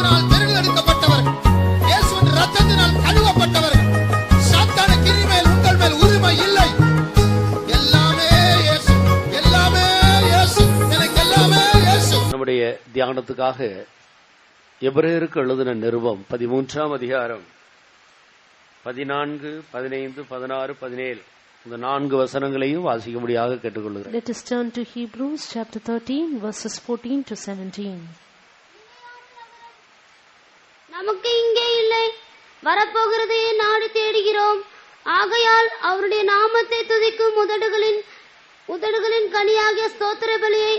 கிருபையினால் தெரிந்தெடுக்கப்பட்டவர்கள், இயேசுவின் இரத்தத்தினால் கழுவப்பட்டவர்கள். சாத்தானுக்கு இனிமேல் உங்கள் மேல் உரிமை இல்லை. எல்லாமே இயேசு, எல்லாமே இயேசு, எனக்கு எல்லாமே இயேசு. நம்முடைய தியானத்துக்காக எபிரேயருக்கு எழுதின நிருபம் 13ஆம் அதிகாரம் 14, 15, 16, 17 இந்த 4 வசனங்களையும் வாசிக்கும்படியாக கேட்டுக்கொள்கிறேன். Let us turn to Hebrews chapter 13 verses 14 to 17. நமக்கு இங்கே இல்லை, வரப்போகிறதையே நாடி தேடுகிறோம். ஆகையால் அவருடைய நாமத்தை துதிக்கும் உதடுகளின் கனியாகிய ஸ்தோத்திர பலியை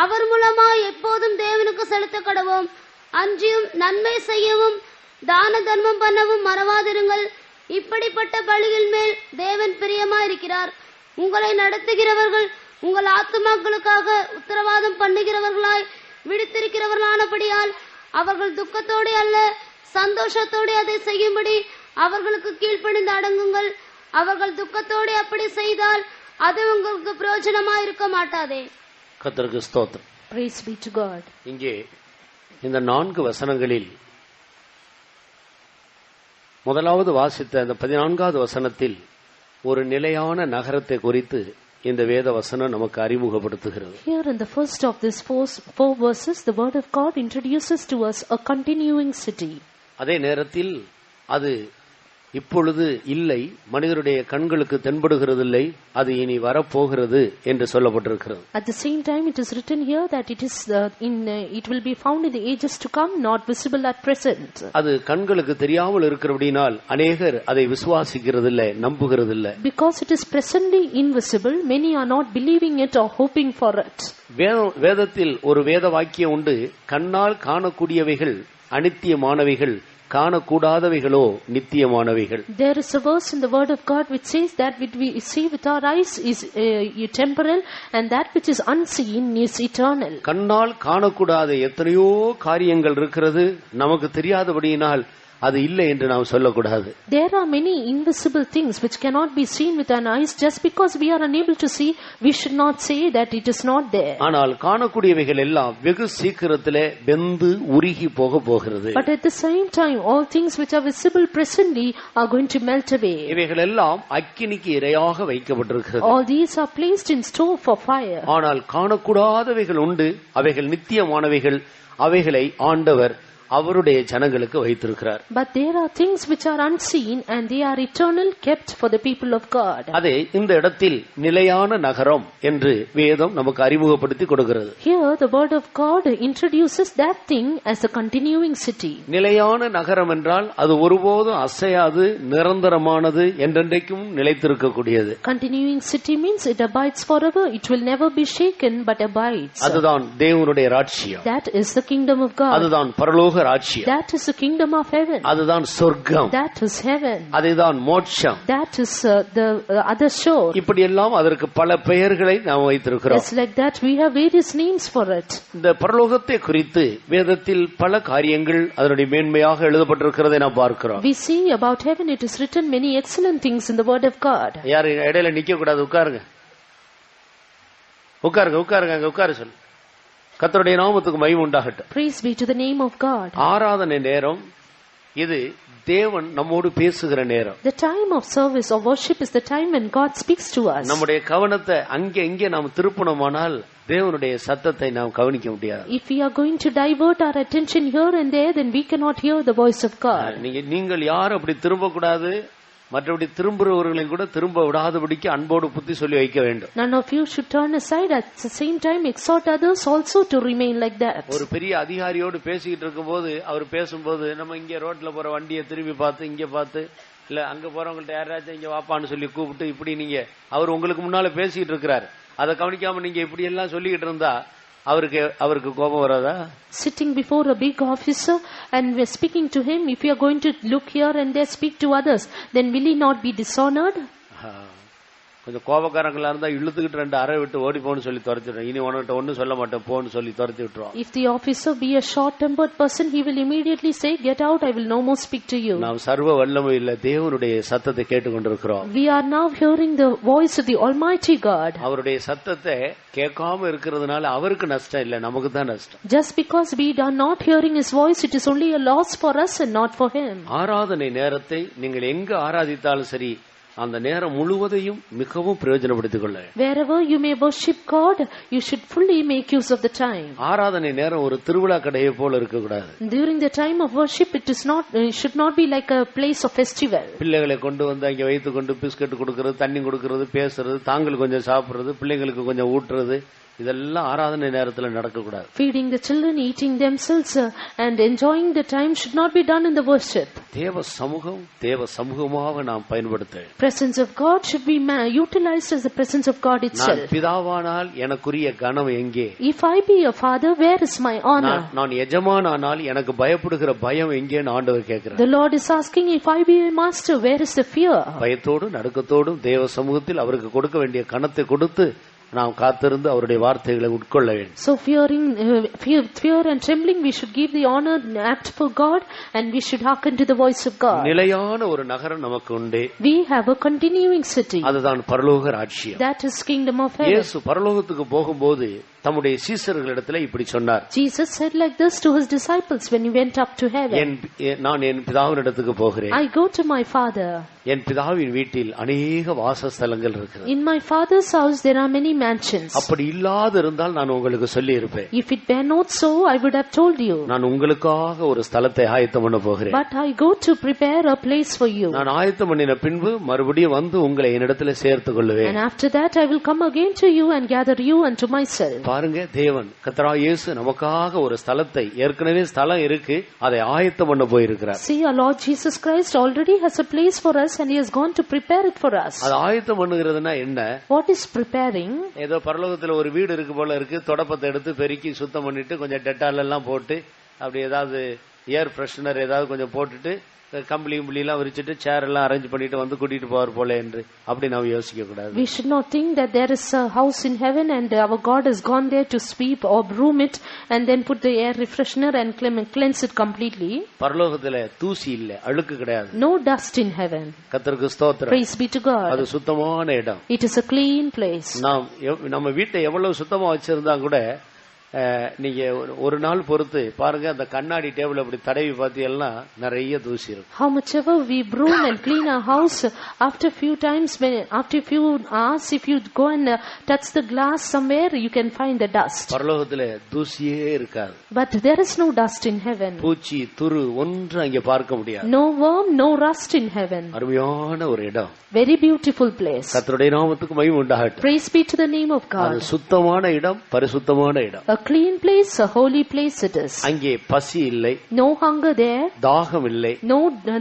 அவர் மூலமாய் எப்போதும் தேவனுக்கு செலுத்த கடவோம். அன்றியும் நன்மை செய்யவும் தான தர்மம் பண்ணவும் மறவாதிருங்கள். இப்படிப்பட்ட பலிகள் மேல் தேவன் பிரியமா இருக்கிறார். உங்களை நடத்துகிறவர்கள் உங்கள் ஆத்துமாக்களுக்காக உத்தரவாதம் பண்ணுகிறவர்களாய் விடுத்திருக்கிறவர்களானபடியால் அவர்கள் துக்கத்தோடு அல்ல சந்தோஷத்தோடு அதை செய்யும்படி அவர்களுக்கு கீழ்ப்பணிந்து அடங்குங்கள். அவர்கள் துக்கத்தோடு அப்படி செய்தால் அது உங்களுக்கு பிரயோஜனமா இருக்க மாட்டாதே. கர்த்தருக்கு ஸ்தோத்திரம். Praise be to God. இங்கே இந்த 4 வசனங்களில் முதலாவது வாசித்த அந்த 14வது வசனத்தில் ஒரு நிலையான நகரத்தை குறித்து இந்த வேத வசனம் நமக்கு அறிமுகப்படுத்துகிறது. Here in the first of these four verses, the word of God introduces to us a continuing city. அதே நேரத்தில் அது இப்பொழுது இல்லை, மனிதருடைய கண்களுக்கு தென்படுகிறதில்லை, அது இனி வரப்போகிறது என்று சொல்லப்பட்டிருக்கிறது. At the same time, it is written here that it is it will be found in the ages to come, not visible at present. அது கண்களுக்கு தெரியாமல் இருக்கிறபடியால் அநேகர் அதை விசுவாசிக்கிறதில்லை, நம்புகிறதில்லை. Because it is presently invisible, many are not believing it or hoping for it. வேதத்தில் ஒரு வேத வாக்கியம் உண்டு, கண்ணால் காணக்கூடியவைகள் அநித்தியமானவைகள், காணக்கூடாதவைகளோ நித்தியமானவைகள். There is a verse in the word of God which says that which we see with our eyes is temporal and that which is unseen is eternal. கண்ணால் காணக்கூடாத எத்தனையோ காரியங்கள் இருக்கிறது, நமக்கு தெரியாதபடியினால் அது இல்லை என்று நாம் சொல்லக்கூடாது. There are many invisible things which cannot be seen with our eyes. Just because we are unable to see, we should not say that it is not there. ஆனால் காணக்கூடியவைகள் எல்லாம் வெகு சீக்கிரத்திலே வெந்து உருகி போகிறது. But at the same time, all things which are visible presently are going to melt away. இவைகள் எல்லாம் அக்கினிக்கு இரையாக வைக்கப்பட்டிருக்கிறது. All these are placed in store for fire. ஆனால் காணக்கூடாதவைகள் உண்டு, அவைகள் நித்தியமானவைகள், அவைகளை ஆண்டவர் அவருடைய ஜனங்களுக்கு வைத்திருக்கிறார். But there are things which are unseen and they are eternal, kept for the people of God. அதே இந்த இடத்தில் நிலையான நகரம் என்று வேதம் நமக்கு அறிமுகப்படுத்தி கொடுக்கிறது. Here the word of God introduces that thing as a continuing city. நிலையான நகரம் என்றால் அது ஒருபோதும் அசையாது, நிரந்தரமானது, என்றென்றைக்கும் நிலைத்திருக்கக்கூடியது. Continuing city means it abides forever, it will never be shaken but abides. அதுதான் தேவனுடைய ராஜ்யம். That is the kingdom of God. அதுதான் பரலோக ராஜ்யம். That is the kingdom of heaven. அதுதான் சொர்க்கம். That is heaven. அதுதான் மோட்சம். That is the other shore. இப்படி எல்லாம் அதற்கு பல பெயர்களை நாம் வைத்திருக்கிறோம். It's like that we have various names for it. இந்த பரலோகத்தை குறித்து வேதத்தில் பல காரியங்கள் அதனுடைய மேன்மையாக எழுதப்பட்டிருக்கிறதை நாம் பார்க்கிறோம். We see about heaven, it is written many excellent things in the word of God. யார் இடையில நிக்க கூடாது, உட்காருங்க உட்காருங்க உட்காருங்க, அங்க உட்கார சொல்லு. கர்த்தருடைய நாமத்துக்கு மகிமை உண்டாகட்டும். Praise be to the name of God. ஆராதனை நேரம் இது, தேவன் நம்மோடு பேசுகிற நேரம். The time of service or worship is the time when God speaks to us. நம்முடைய கவனத்தை அங்கே இங்கே நாம் திருப்பணுமானால் தேவனுடைய சத்தத்தை நாம் கவனிக்க முடியாது. If we are going to divert our attention here and there, then we cannot hear the voice of God. நீங்கள் யாரும் அப்படி திரும்ப கூடாது, மற்றபடி திரும்புறவர்களையும் கூட திரும்ப விடாதபடிக்கு அன்போடு புத்தி சொல்லி வைக்க வேண்டும். None of you should turn aside, at the same time exhort others also to remain like that. ஒரு பெரிய அதிகாரியோடு பேசிக்கிட்டு இருக்கும்போது அவர் பேசும்போது நம்ம இங்க ரோட்ல போற வண்டியை திரும்பி பார்த்து இங்க பார்த்து, இல்ல அங்க போறவங்கள்ட்ட யாராச்சும் இங்க வாப்பான்னு சொல்லி கூப்பிட்டு இப்படி நீங்க, அவர் உங்களுக்கு முன்னால பேசிக்கிட்டு இருக்கிறார், அதை கவனிக்காம நீங்க இப்படி எல்லாம் சொல்லிக்கிட்டு இருந்தா அவருக்கு கோபம் வராதா? Sitting before a big officer and we're speaking to him, if you are going to look here and there, speak to others, then will he not be dishonored? கொஞ்சம் கோபக்காரங்களா இருந்தா இழுத்துக்கிட்டு 2 அறை விட்டு ஓடி போன்னு சொல்லி துரத்திடுறோம். இனி உனக்கிட்ட ஒன்னும் சொல்ல மாட்டேன் போன்னு சொல்லி துரத்தி விட்டுருவோம். If the officer be a short-tempered person, he will immediately say, "Get out! I will no more speak to you." நாம் சர்வ வல்லமை இல்ல தேவனுடைய சத்தத்தை கேட்டுக்கொண்டிருக்கிறோம். We are now hearing the voice of the Almighty God. அவருடைய சத்தத்தை கேட்காம இருக்கிறதுனால அவருக்கு நஷ்டம் இல்ல, நமக்கு தான் நஷ்டம். Just because we are not hearing his voice, it is only a loss for us and not for him. ஆராதனை நேரத்தை நீங்கள் எங்க ஆராதித்தாலும் சரி, அந்த நேரம் முழுவதையும் மிகவும் பிரயோஜனப்படுத்திக் கொள்ள. Wherever you may worship God, you should fully make use of the time. ஆராதனை நேரம் ஒரு திருவிழா கடையை போல இருக்க கூடாது. During the time of worship, it should not be like a place of festival. பிள்ளைகளை கொண்டு வந்து அங்க வைத்து கொண்டு பிஸ்கட் கொடுக்கிறது, தண்ணி கொடுக்கிறது, பேசுறது, தாங்கள் கொஞ்சம் சாப்பிடுறது, பிள்ளைங்களுக்கு கொஞ்சம் ஊட்டுறது, இதெல்லாம் ஆராதனை நேரத்துல நடக்க கூடாது. Feeding the children, eating themselves and enjoying the time should not be done in the worship. தேவ சமூகமாக நாம் பயன்படுத்த. Presence of God should be utilized as the presence of God itself. நான் பிதாவானால் எனக்குரிய கனம் எங்கே? If I be a father, where is my honor? நான் எஜமானானால் எனக்கு பயப்படுகிற பயம் எங்கேன்னு ஆண்டவர் கேட்கிறார். The Lord is asking, if I be a master, where is the fear? பயத்தோடும் நடுக்கத்தோடும் தேவ சமூகத்தில் அவருக்கு கொடுக்க வேண்டிய கனத்தை கொடுத்து நாம் காத்திருந்து அவருடைய வார்த்தைகளை உட்கொள்ள வேண்டும். So fear and trembling, we should give the honor act for God, and we should hearken to the voice of God. நிலையான ஒரு நகரம் நமக்கு உண்டு. We have a continuing city. அதுதான் பரலோக ராஜ்யம். That is kingdom of heaven. இயேசு பரலோகத்துக்கு போகும்போது தம்முடைய சீசர்களிடத்தில் இப்படி சொன்னார். Jesus said like this to his disciples when he went up to heaven. நான் என் பிதாவினிடத்துக்கு போகிறேன். I go to my Father. என் பிதாவின் வீட்டில் அநேக வாசஸ்தலங்கள் இருக்கிறது. In my Father's house there are many mansions. அப்படி இல்லாது இருந்தால் நான் உங்களுக்கு சொல்லி இருப்பேன். If it were not so, I would have told you. நான் உங்களுக்காக ஒரு ஸ்தலத்தை ஆயத்தம் பண்ண போகிறேன். But I go to prepare a place for you. நான் ஆயத்தம் பண்ணின பின்பு மறுபடியும் வந்து உங்களை என்னிடத்தில் சேர்த்துக் கொள்வேன். And after that I will come again to you and gather you unto myself. பாருங்க, தேவன் கர்த்தராகிய இயேசு நமக்காக ஒரு ஸ்தலத்தை, ஏற்கனவே ஸ்தலம் இருக்கு, அதை ஆயத்தம் பண்ண போயிருக்கிறார். See, our Lord Jesus Christ already has a place for us and he has gone to prepare it for us. அது ஆயத்தம் பண்ணுகிறதுனா என்ன? What is preparing? ஏதோ பரலோகத்துல ஒரு வீடு இருக்கு போல இருக்கு, தொடப்பத்தை எடுத்து பெருக்கி சுத்தம் பண்ணிட்டு கொஞ்சம் டெட்டால் எல்லாம் போட்டு அப்படி ஏதாவது ஏர் ஃப்ரெஷ்னர் ஏதாவது கொஞ்சம் போட்டுட்டு கம்பளி எல்லாம் விரிச்சிட்டு சேர் எல்லாம் அரேஞ்ச் பண்ணிட்டு வந்து கூட்டிட்டு போவார் போல என்று அப்படி நாம் யோசிக்க கூடாது. We should not think that there is a house in heaven and our God has gone there to sweep or broom it and then put the air refreshener and cleanse it completely. பரலோகத்துல தூசி இல்ல, அழுக்கு கிடையாது. No dust in heaven. கர்த்தருக்கு ஸ்தோத்திரம். Praise be to God. அது சுத்தமான இடம். It is a clean place. நம்ம வீட்டை எவ்வளவு சுத்தமா வச்சிருந்தா கூட நீங்க ஒரு நாள் பொறுத்து பாருங்க, அந்த கண்ணாடி டேபிள் அப்படி தடவி பார்த்தீங்கன்னா நிறைய தூசி இருக்கும். How much ever we broom and clean our house, after few times, after few hours, if you go and touch the glass somewhere, you can find the dust. பரலோகத்துல தூசியே இருக்காது. But there is no dust in heaven. பூச்சி துரு ஒன்று அங்கே பார்க்க முடியாது. No worm, no rust in heaven. அருமையான ஒரு இடம். Very beautiful place. கர்த்தருடைய நாமத்துக்கு மகிமை உண்டாகட்டும். Praise be to the name of God. அது சுத்தமான இடம், பரிசுத்தமான இடம். A clean place, a holy place it is. அங்கே பசி இல்லை, no hunger there, தாகம் இல்லை, no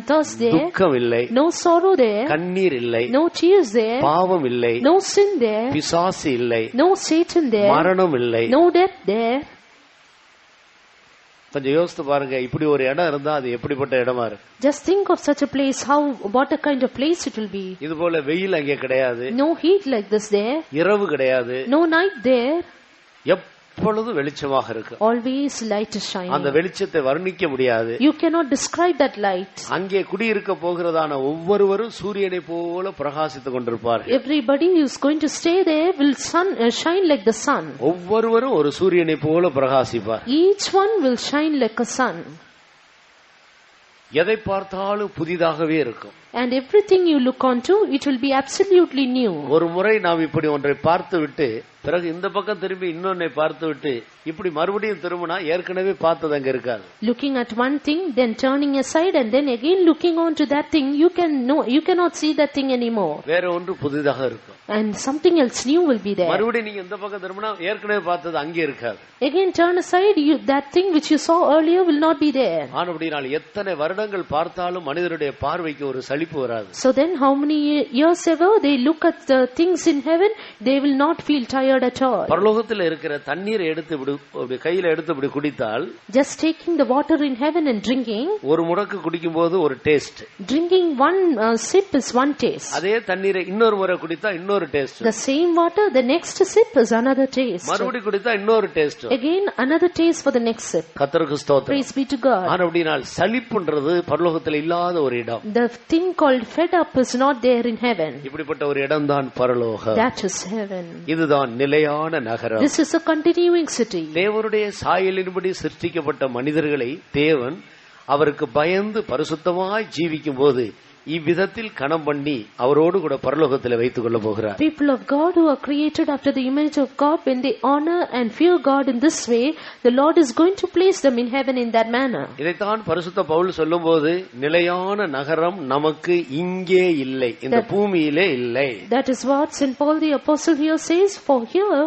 thirst there, துக்கம் இல்லை, no sorrow there, கண்ணீர் இல்லை, no tears there, பாவம் இல்லை, no sin there, பிசாசு இல்லை, no Satan there, மரணம் இல்லை, no death there. கொஞ்சம் யோசித்து பாருங்க, இப்படி ஒரு இடம் இருந்தா அது எப்படிப்பட்ட இடமா இருக்கு. Just think of such a place, what a kind of place it will be. இது போல வெயில் அங்கே கிடையாது, no heat like this there, இரவு கிடையாது, no night there, எப்பொழுது வெளிச்சமாக இருக்கு. always light is shining. அந்த வெளிச்சத்தை வர்ணிக்க முடியாது. You cannot describe that light. அங்கே குடியிருக்க போகிறதான ஒவ்வொருவரும் சூரியனை போல பிரகாசித்துக் கொண்டிருப்பார்கள். Everybody who is going to stay there will shine like the sun. ஒவ்வொருவரும் ஒரு சூரியனை போல பிரகாசிப்பார். Each one will shine like a sun. எதை பார்த்தாலும் புதிதாகவே இருக்கும். And everything you look onto, it will be absolutely new. ஒரு முறை நாம் இப்படி ஒன்றை பார்த்து விட்டு பிறகு இந்த பக்கம் திரும்பி இன்னொன்னை பார்த்து விட்டு இப்படி மறுபடியும் திரும்பினா ஏற்கனவே பார்த்தது அங்க இருக்காது. Looking at one thing, then turning aside and then again looking on to that thing, you cannot see that thing anymore. வேற ஒன்று புதிதாக இருக்கும். And something else new will be there. மறுபடியும் நீங்க இந்த பக்கம் திரும்பினா ஏற்கனவே பார்த்தது அங்கே இருக்காது. Again turn aside, that thing which you saw earlier will not be there. ஆனபடியால் எத்தனை வருடங்கள் பார்த்தாலும் மனிதருடைய பார்வைக்கு ஒரு சலிப்பு வராது. So then how many years ever they look at the things in heaven, they will not feel tired at all. பரலோகத்தில் இருக்கிற தண்ணீரை எடுத்து கையில எடுத்து குடித்தால், just taking the water in heaven and drinking, ஒரு முறைக்கு குடிக்கும்போது ஒரு taste, drinking one sip is one taste. அதே தண்ணீரை இன்னொரு முறை குடித்தா இன்னொரு இன்னொரு taste. The same water, the next sip is another taste. மறுபடி குடித்தா இன்னொரு taste. Again another taste for the next sip. கர்த்தருக்கு ஸ்தோத்திரம். Praise be to God. அப்படினால் சலிப்புன்றது பரலோகத்தில் இல்லாத ஒரு இடம். The thing called fed up is not there in heaven. இப்படிப்பட்ட ஒரு இடம் தான் பரலோகம். That is heaven. இதுதான் நிலையான நகரம். This is a continuing city. தேவனுடைய சாயலின்படி சிருஷ்டிக்கப்பட்ட மனிதர்களை தேவன் அவருக்கு பயந்து பரிசுத்தமாய் ஜீவிக்கும் போது இவ்விதத்தில் கணம் பண்ணி அவரோடு கூட பரலோகத்தில் வைத்துக் கொள்ள போகிறார். People of God who are created after the image of God, when they honor and fear God in this way, the Lord is going to place them in heaven in that manner. இதைத்தான் பரிசுத்த பவுல் சொல்லும்போது நிலையான நகரம் நமக்கு இங்கே இல்லை, இந்த பூமியிலே இல்லை. That is what St. Paul the apostle here says, for here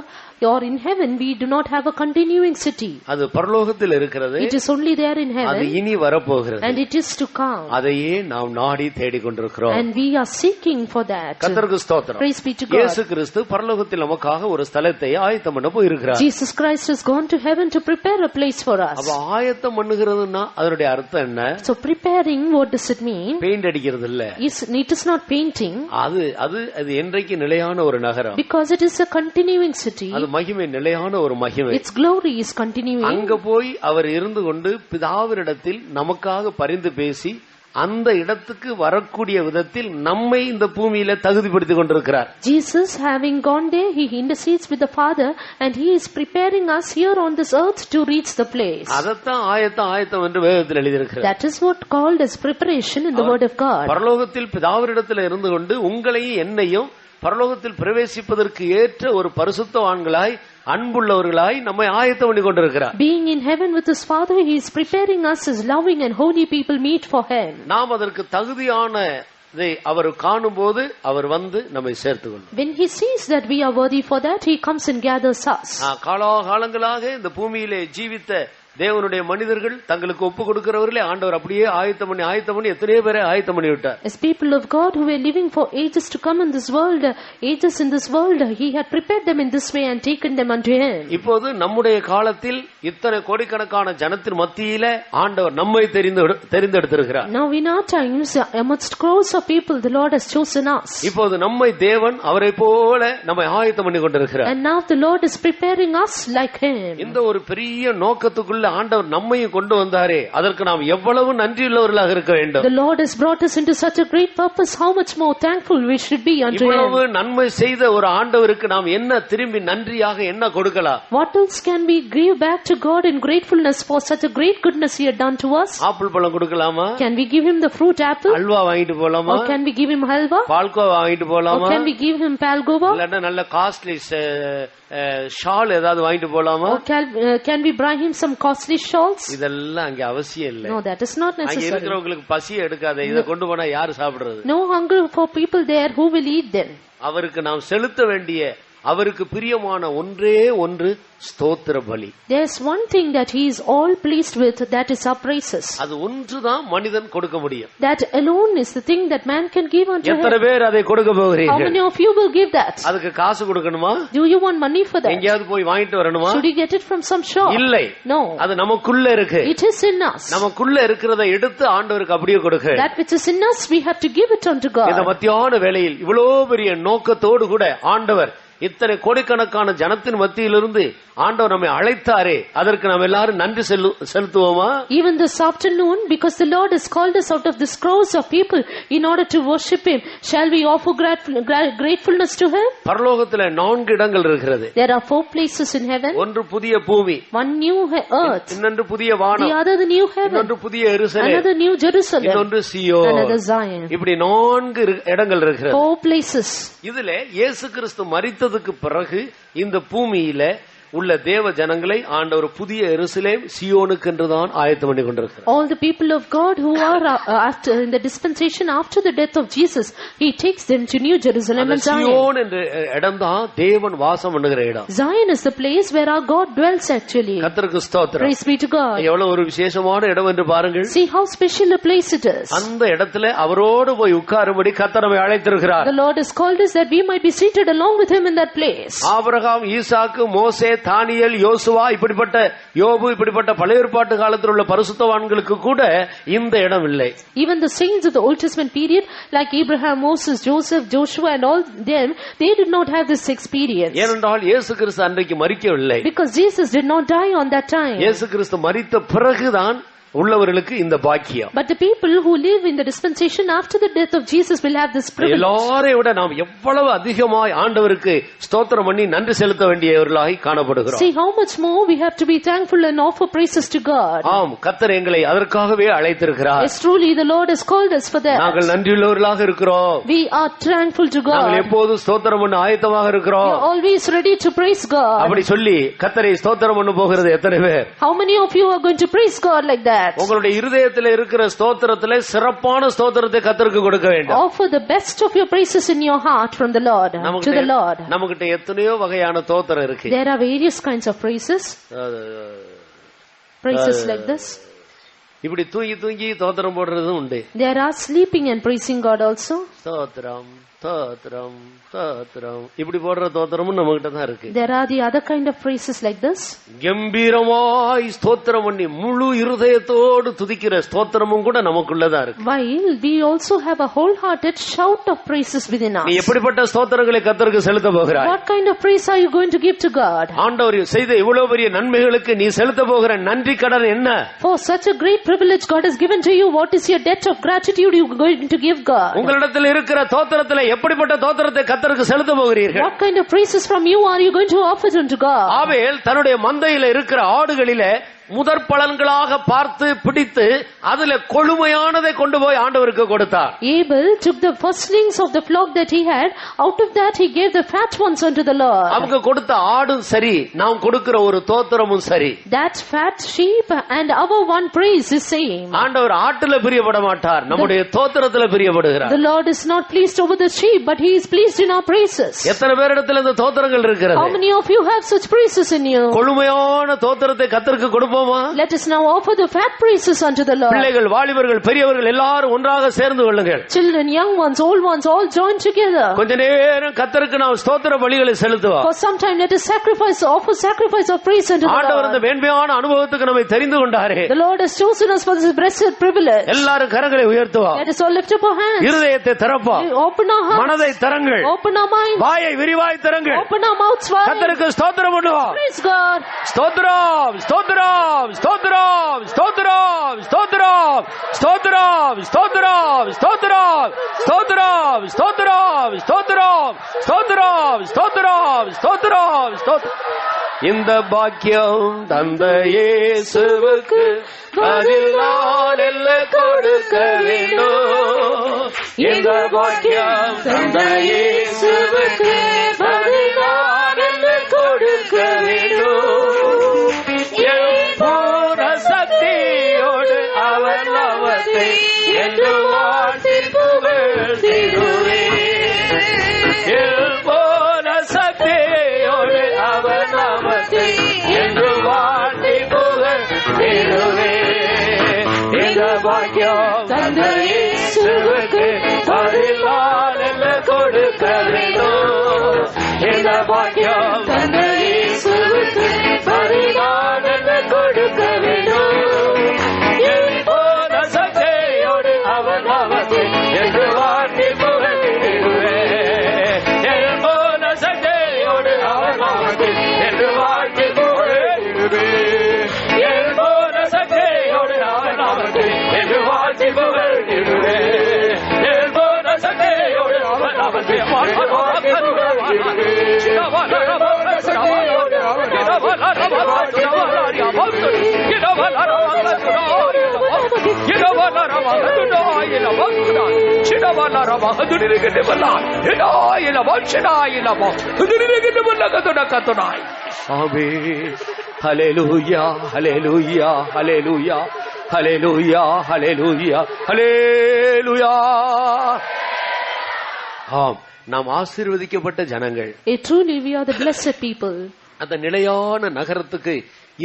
or in heaven we do not have a continuing city. அது பரலோகத்தில் இருக்கிறது. It is only there in heaven. அது இனி வரப்போகிறது. And it is to come. அதையே நாம் நாடி தேடிக் கொண்டிருக்கிறோம். And we are seeking for that. கர்த்தருக்கு ஸ்தோத்திரம். Praise be to God. இயேசு கிறிஸ்து பரலோகத்தில் நமக்காக ஒரு ஸ்தலத்தை ஆயத்தம் பண்ண போயிருக்கிறார். Jesus Christ has gone to heaven to prepare a place for us. அப்ப ஆயத்தம் பண்ணுகிறதுன்னா அதனுடைய அர்த்தம் என்ன? So preparing, what does it mean? Paint அடிக்கிறது இல்ல. It is not painting. அது என்றைக்கு நிலையான ஒரு நகரம். Because it is a continuing city. அது மகிமை, நிலையான ஒரு மகிமை. Its glory is continuing. அங்க போய் அவர் இருந்து கொண்டு பிதாவினிடத்தில் நமக்காக பரிந்து பேசி அந்த இடத்துக்கு வரக்கூடிய விதத்தில் நம்மை இந்த பூமியில தகுதிப்படுத்திக் கொண்டிருக்கிறார். Jesus having gone there, he intercedes with the Father and he is preparing us here on this earth to reach the place. அதத்தான் ஆயத்தம் என்று வேதத்தில் எழுதியிருக்கிறார். That is what called as preparation in the word of God. பரலோகத்தில் பிதாவினிடத்தில் இருந்து கொண்டு உங்களையும் என்னையும் பரலோகத்தில் பிரவேசிப்பதற்கு ஏற்ற ஒரு பரிசுத்தவான்களாய் அன்புள்ளவர்களாய் நம்மை ஆயத்தம் பண்ணி கொண்டிருக்கிறார். Being in heaven with his Father, he is preparing us as loving and holy people meet for him. நாம் அதற்கு தகுதியானதை அவர் காணும்போது அவர் வந்து நம்மை சேர்த்துக்கொள்ளும். When he sees that we are worthy for that, he comes and gathers us. காலாகாலங்களாக இந்த பூமியிலே ஜீவித்த தேவனுடைய மனிதர்கள் தங்களுக்கு ஒப்பு கொடுக்கிறவர்களே ஆண்டவர் அப்படியே ஆயத்தம் பண்ணி எத்தனையோ பேரை ஆயத்தம் பண்ணி விட்டார். As people of God who were living for ages to come in this world, he had prepared them in this way and taken them unto him. இப்போது நம்முடைய காலத்தில் இத்தனை கோடிக்கணக்கான ஜனத்தின் மத்தியில ஆண்டவர் நம்மை தெரிந்தெடுத்திருக்கிறார். Now in our times, amongst crowds of people, the Lord has chosen us. இப்போது நம்மை தேவன் அவரை போல நம்மை ஆயத்தம் பண்ணி கொண்டிருக்கிறார். And now the Lord is preparing us like him. இந்த ஒரு பெரிய நோக்கத்துக்குள்ள ஆண்டவர் நம்மையும் கொண்டு வந்தாரே, அதற்கு நாம் எவ்வளவு நன்றியுள்ளவர்களாக இருக்க வேண்டும். The Lord has brought us into such a great purpose. How much more thankful we should be unto him. இவ்வளவு நன்மை செய்த ஒரு ஆண்டவருக்கு நாம் என்ன திரும்பி நன்றியாக என்ன கொடுக்கலாம்? What else can we give back to God in gratefulness for such a great goodness he had done to us? Apple பழம் கொடுக்கலாமா? Can we give him the fruit apple? Halwa வாங்கிட்டு போலாமா? Or can we give him halwa? Palkova வாங்கிட்டு போலாமா? Or can we give him palgova? இல்லன்னா நல்ல costly shawl ஏதாவது வாங்கிட்டு போலாமா? Or can we buy him some costly shawls? இதெல்லாம் அங்க அவசியம் இல்ல. No, that is not necessary. அங்க இருக்கிறவங்களுக்கு பசி எடுக்காத. இத கொண்டு போனா யாரு சாப்பிடுறது? No hunger for people there, who will eat them? அவருக்கு நாம் செலுத்த வேண்டிய, அவருக்கு பிரியமான ஒன்றே ஒன்று ஸ்தோத்திர பலி. There's one thing that he is all pleased with, that is our praises. அது ஒன்றுதான் மனிதன் கொடுக்க முடியும். That alone is the thing that man can give unto him. எத்தனை பேர் அதை கொடுக்க போகிறீர்கள்? How many of you will give that? அதுக்கு காசு கொடுக்கணுமா? Do you want money for that? எங்கயாவது போய் வாங்கிட்டு வரணுமா? Should you get it from some shop? இல்லை. No. அது நமக்குள்ள இருக்கு. It is in us. நமக்குள்ள இருக்கிறதை எடுத்து ஆண்டவருக்கு அப்படியே கொடுக்க. That which is in us, we have to give it unto God. இந்த மத்தியான வேளையில் இவ்வளவு பெரிய நோக்கத்தோடு கூட ஆண்டவர் இத்தனை கோடிக்கணக்கான ஜனத்தின் மத்தியிலிருந்து ஆண்டவர் நம்மை அழைத்தாரே, அதற்கு நாம் எல்லாரும் நன்றி செலுத்துவோமா? Even this afternoon, because the Lord has called us out of this crowds of people in order to worship him, shall we offer gratefulness to him? பரலோகத்திலே 4 இடங்கள் இருக்கிறது. There are 4 places in heaven. ஒன்று புதிய பூமி, one new earth, இன்னொன்று புதிய வானம், the other the new heaven, இன்னொன்று புதிய எருசலேம், another new Jerusalem, இன்னொன்று சியோன், another Zion. இப்படி 4 இடங்கள் இருக்கிறது. 4 places. இதிலே இயேசு கிறிஸ்து மரித்ததுக்கு பிறகு இந்த பூமியில உள்ள தேவ ஜனங்களை ஆண்டவர் புதிய எருசலேம் சியோனுக்கு என்றுதான் ஆயத்தம் பண்ணி கொண்டிருக்கிறார். All the people of God who are after in the dispensation after the death of Jesus, he takes them to New Jerusalem and Zion. Zion என்ற இடம்தான் தேவன் வாசம் பண்ணுகிற இடம். Zion is the place where our God dwells actually. கர்த்தருக்கு ஸ்தோத்திரம். Praise be to God. எவ்வளவு ஒரு விசேஷமான இடம் என்று பாருங்கள். See how special a place it is. அந்த இடத்துல அவரோடு போய் உட்காரும்படி கர்த்தர் நம்மை அழைத்திருக்கிறார். The Lord has called us that we might be seated along with him in that place. Abraham, Isaac, மோசே, தானியேல், யோசுவா, இப்படிப்பட்ட யோபு, இப்படிப்பட்ட பழைய ஏற்பாட்டு காலத்தில் உள்ள பரிசுத்தவான்களுக்கு கூட இந்த இடம் இல்லை. Even the saints of the Old Testament period, like Abraham, Moses, Joseph, Joshua and all them, they did not have this experience. ஏனென்றால் இயேசு கிறிஸ்து அன்றைக்கு மரிக்கவில்லை. Because Jesus did not die on that time. இயேசு கிறிஸ்து மரித்த பிறகுதான் உள்ளவர்களுக்கு இந்த பாக்கியம். But the people who live in the dispensation after the death of Jesus will have this privilege. எல்லாரை விட நாம் எவ்வளவு அதிகமாய் ஆண்டவருக்கு ஸ்தோத்திரம் பண்ணி நன்றி செலுத்த வேண்டியவர்களாய் காணப்படுகிறோம். See how much more we have to be thankful and offer praises to God. ஆம், கர்த்தர் எங்களை அதற்காகவே அழைத்திருக்கிறார். Yes, truly the Lord has called us for that. நாங்கள் நன்றியுள்ளவர்களாக இருக்கிறோம். We are thankful to God. நாங்கள் எப்போதும் ஸ்தோத்திரம் பண்ண ஆயத்தமாக இருக்கிறோம். We are always ready to praise God. அப்படி சொல்லி கர்த்தரை ஸ்தோத்திரம் பண்ண போகிறது எத்தனை பேர்? How many of you are going to praise God like that? உங்களுடைய இருதயத்தில் இருக்கிற ஸ்தோத்திரத்திலே சிறப்பான ஸ்தோத்திரத்தை கர்த்தருக்கு கொடுக்க வேண்டும். Offer the best of your praises in your heart from the Lord to the Lord. நமக்கிட்ட எத்தனையோ வகையான ஸ்தோத்திரம் இருக்கு. There are various kinds of praises. Praises like this. இப்படி தூங்கி தூங்கி ஸ்தோத்திரம் போடுறதும் உண்டு. There are sleeping and praising God also. ஸ்தோத்திரம் ஸ்தோத்திரம் ஸ்தோத்திரம் இப்படி போடுற ஸ்தோத்திரமும் நம்மகிட்ட தான் இருக்கு. There are the other kind of praises like this. கம்பீரமாய் ஸ்தோத்திரம் பண்ணி முழு இருதயத்தோடு துதிக்கிற ஸ்தோத்திரமும் கூட நமக்குள்ளதான் இருக்கு. While we also have a wholehearted shout of praises within us. நீ எப்படிப்பட்ட ஸ்தோத்திரங்களை கர்த்தருக்கு செலுத்த போகிறாய்? What kind of praise are you going to give to God? ஆண்டவர் செய்த இவ்வளவு பெரிய நன்மைகளுக்கு நீ செலுத்த போகிற நன்றி கடன் என்ன? For such a great privilege God has given to you, what is your debt of gratitude you are going to give God? உங்களிடத்தில் இருக்கிற ஸ்தோத்திரத்திலே எப்படிப்பட்ட ஸ்தோத்திரத்தை கர்த்தருக்கு செலுத்த போகிறீர்கள்? What kind of praises from you are you going to offer unto God? ஆபேல் தன்னுடைய மந்தையில இருக்கிற ஆடுகளிலே முதற் பலன்களாக பார்த்து பிடித்து அதுல கொழுமையானதை கொண்டு போய் ஆண்டவருக்கு கொடுத்தார். Abel took the firstlings of the flock that he had, out of that he gave the fat ones unto the Lord. அவங்க கொடுத்த ஆடும் சரி, நாம் கொடுக்கிற ஒரு ஸ்தோத்திரமும் சரி. That fat sheep and our one praise is same. ஆண்டவர் ஆட்டுல பிரியப்பட மாட்டார், நம்முடைய ஸ்தோத்திரத்துல பிரியப்படுகிறார். The Lord is not pleased over the sheep, but he is pleased in our praises. எத்தனை பேரிடத்தில் இந்த ஸ்தோத்திரங்கள் இருக்கிறது? How many of you have such praises in you? கொழுமையான ஸ்தோத்திரத்தை கர்த்தருக்கு கொடுப்போமா? Let us now offer the fat praises unto the Lord. பிள்ளைகள், வாலிபர்கள், பெரியவர்கள் எல்லாரும் ஒன்றாக சேர்ந்து கொள்ளுங்கள். Children, young ones, old ones, all join together. கொஞ்ச நேரம் கர்த்தருக்கு நாம் ஸ்தோத்திர பலிகளை செலுத்துவோம். For some time let us offer sacrifice of praise unto the Lord. ஆண்டவர் இந்த மேன்மையான அனுபவத்துக்கு நம்மை தெரிந்து கொண்டாரே. The Lord has chosen us for this blessed privilege. எல்லாரும் கரங்களை உயர்த்துவோம். Let us all lift up our hands. இருதயத்தை திறப்போம். Open our hearts. மனதை திறங்கள். Open our minds. வாயை விரிவாய் திறங்கள். Open our mouths wide. கர்த்தருக்கு ஸ்தோத்திரம் பண்ணுவோம். Praise God. ஸ்தோத்திரம் ஸ்தோத்திரம் ஸ்தோத்திரம் ஸ்தோத்திரம் ஸ்தோத்திரம் ஸ்தோத்திரம் ஸ்தோத்திரம் ஸ்தோத்திரம் ஸ்தோத்திரம் ஸ்தோத்திரம் ஸ்தோத்திரம் ஸ்தோத்திரம் ஸ்தோத்திரம் ஸ்தோத்திரம் ஸ்தோத்திரம். இந்த பாக்கியம் தந்த இயேசுவுக்கு பதில் நான் என்ன கொடுக்க வேண்டும்? இந்த பாக்கியம் தந்த இயேசுவுக்கு பதில் நான் என்ன கொடுக்க வேண்டும்? சக்தியோடு அவர் நாமத்தை என்று வாழ்த்தி புகழ்ந்திடுவேன். போன சக்தியோடு அவர் நாமத்தை என்று வாழ்த்தி புகழ்ந்திடுவேன். இந்த பாக்கியம் தந்த இயேசுவுக்கு பதில் நான் என்ன கொடுக்க வேண்டும்? இந்த பாக்கியம் தந்த இயேசுவுக்கு பதில் நான் என்ன கொடுக்க வேண்டும்? போன சக்தியோடு அவர் நாமத்தை என்று வாழ்த்தி புகழ்ந்திடுவேன். போன சக்தியோடு அவர் நாமத்தை என்று வாழ்த்தி புகழ்ந்திடுவேன். போன சக்தியோடு அவர் நாமத்தை என்று வாழ்த்தி புகழ்ந்திடுவேன். போன சக்தியோடு அவர் நாமத்தை ஹல்லேலூயா ஹல்லேலூயா ஹல்லேலூயா ஹல்லேலூயா ஹல்லேலூயா ஹல்லேலூயா. ஆம், நாம் ஆசீர்வதிக்கப்பட்ட ஜனங்கள். Truly we are the blessed people. அந்த நிலையான நகரத்துக்கு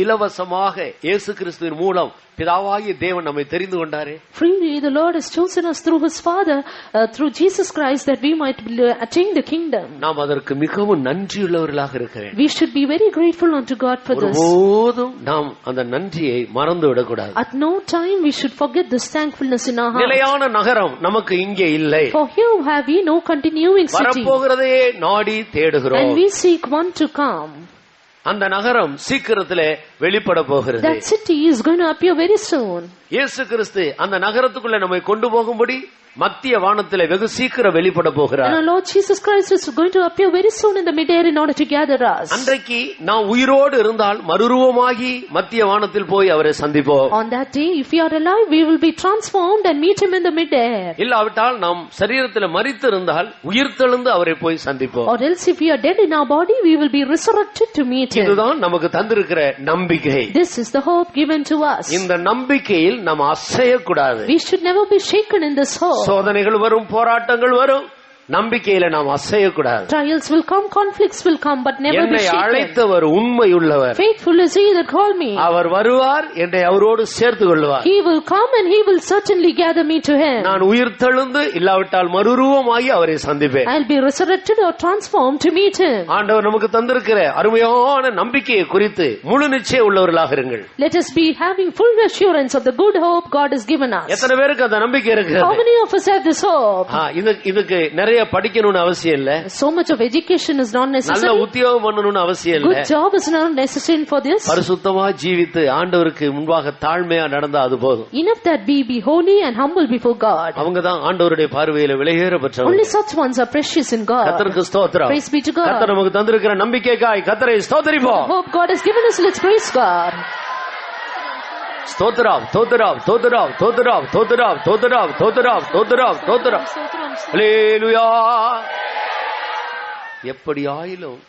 இலவசமாக இயேசு கிறிஸ்துவின் மூலம் பிதாவாகிய தேவன் நம்மை தெரிந்து கொண்டாரே. Freely the Lord has chosen us through his Father, through Jesus Christ, that we might attain the kingdom. நாம் அதற்கு மிகவும் நன்றியுள்ளவர்களாக இருக்க வேண்டும். We should be very grateful unto God for this. ஒருபோதும் நாம் அந்த நன்றியை மறந்து விடக்கூடாது. At no time we should forget this thankfulness in our heart. நிலையான நகரம் நமக்கு இங்கே இல்லை. For here have we no continuing city, வரப்போகிறதையே நாடி தேடுகிறோம். and we seek one to come. அந்த நகரம் சீக்கிரத்திலே வெளிப்பட போகிறது. That city is going to appear very soon. இயேசு கிறிஸ்து அந்த நகரத்துக்குள்ள நம்மை கொண்டு போகும்படி மத்திய வானத்திலே வெகு சீக்கிரம் வெளிப்பட போகிறார். And our Lord Jesus Christ is going to appear very soon in the mid-air in order to gather us. அன்றைக்கு நாம் உயிரோடு இருந்தால் மறுரூபமாகி மத்திய வானத்தில் போய் அவரை சந்திப்போம். On that day, if we are alive, we will be transformed and meet him in the mid-air. இல்லாவிட்டால் நாம் சரீரத்தில் மரித்து இருந்தால் உயிர்த்தெழுந்து அவரை போய் சந்திப்போம். Or else if we are dead in our body, we will be resurrected to meet him. இதுதான் நமக்கு தந்திருக்கிற நம்பிக்கை. This is the hope given to us. இந்த நம்பிக்கையில் நாம் அசையக்கூடாது. We should never be shaken in this hope. சோதனைகள் வரும், போராட்டங்கள் வரும், நம்பிக்கையில நாம் அசையக்கூடாது. Trials will come, conflicts will come, but never be என்னை shaken. அழைத்தவர் உண்மையுள்ளவர். Faithful is he that called me. அவர் வருவார், என்னை அவரோடு சேர்த்து கொள்வார். He will come and he will certainly gather me to him. நான் உயிர்த்தெழுந்து இல்லாவிட்டால் மறுரூபமாகி அவரை சந்திப்பேன். I'll be resurrected or transformed to meet him. ஆண்டவர் நமக்கு தந்திருக்கிற அருமையான நம்பிக்கையை குறித்து முழு நிச்சயம் உள்ளவர்களாக இருங்கள். Let us be having full assurance of the good hope God has given us. எத்தனை பேருக்கு அந்த நம்பிக்கை இருக்கிறது? How many of us have this hope? இதுக்கு நிறைய படிக்கணும்னு அவசியம் இல்ல. So much of education is not necessary. நல்ல உத்தியோகம் பண்ணணும்னு அவசியம் இல்ல. Good job is not necessary for this. பரிசுத்தமா ஜீவித்து ஆண்டவருக்கு முன்பாக தாழ்மையா நடந்தா அது போதும். Enough that we be holy and humble before God. அவங்க தான் ஆண்டவருடைய பார்வையில விலையேற பெற்றவங்க. Only such ones are precious in God. கர்த்தருக்கு ஸ்தோத்திரம். Praise be to God. கர்த்தர் நமக்கு தந்திருக்கிற நம்பிக்கைக்காய் கர்த்தரை ஸ்தோத்திரிப்போம். Hope God has given us, let's praise God. ஸ்தோத்திரம் ஸ்தோத்திரம் ஸ்தோத்திரம் ஸ்தோத்திரம் ஸ்தோத்திரம் ஸ்தோத்திரம் ஸ்தோத்திரம் ஸ்தோத்திரம் ஸ்தோத்திரம். ஹல்லேலூயா. எப்படியாயிலும்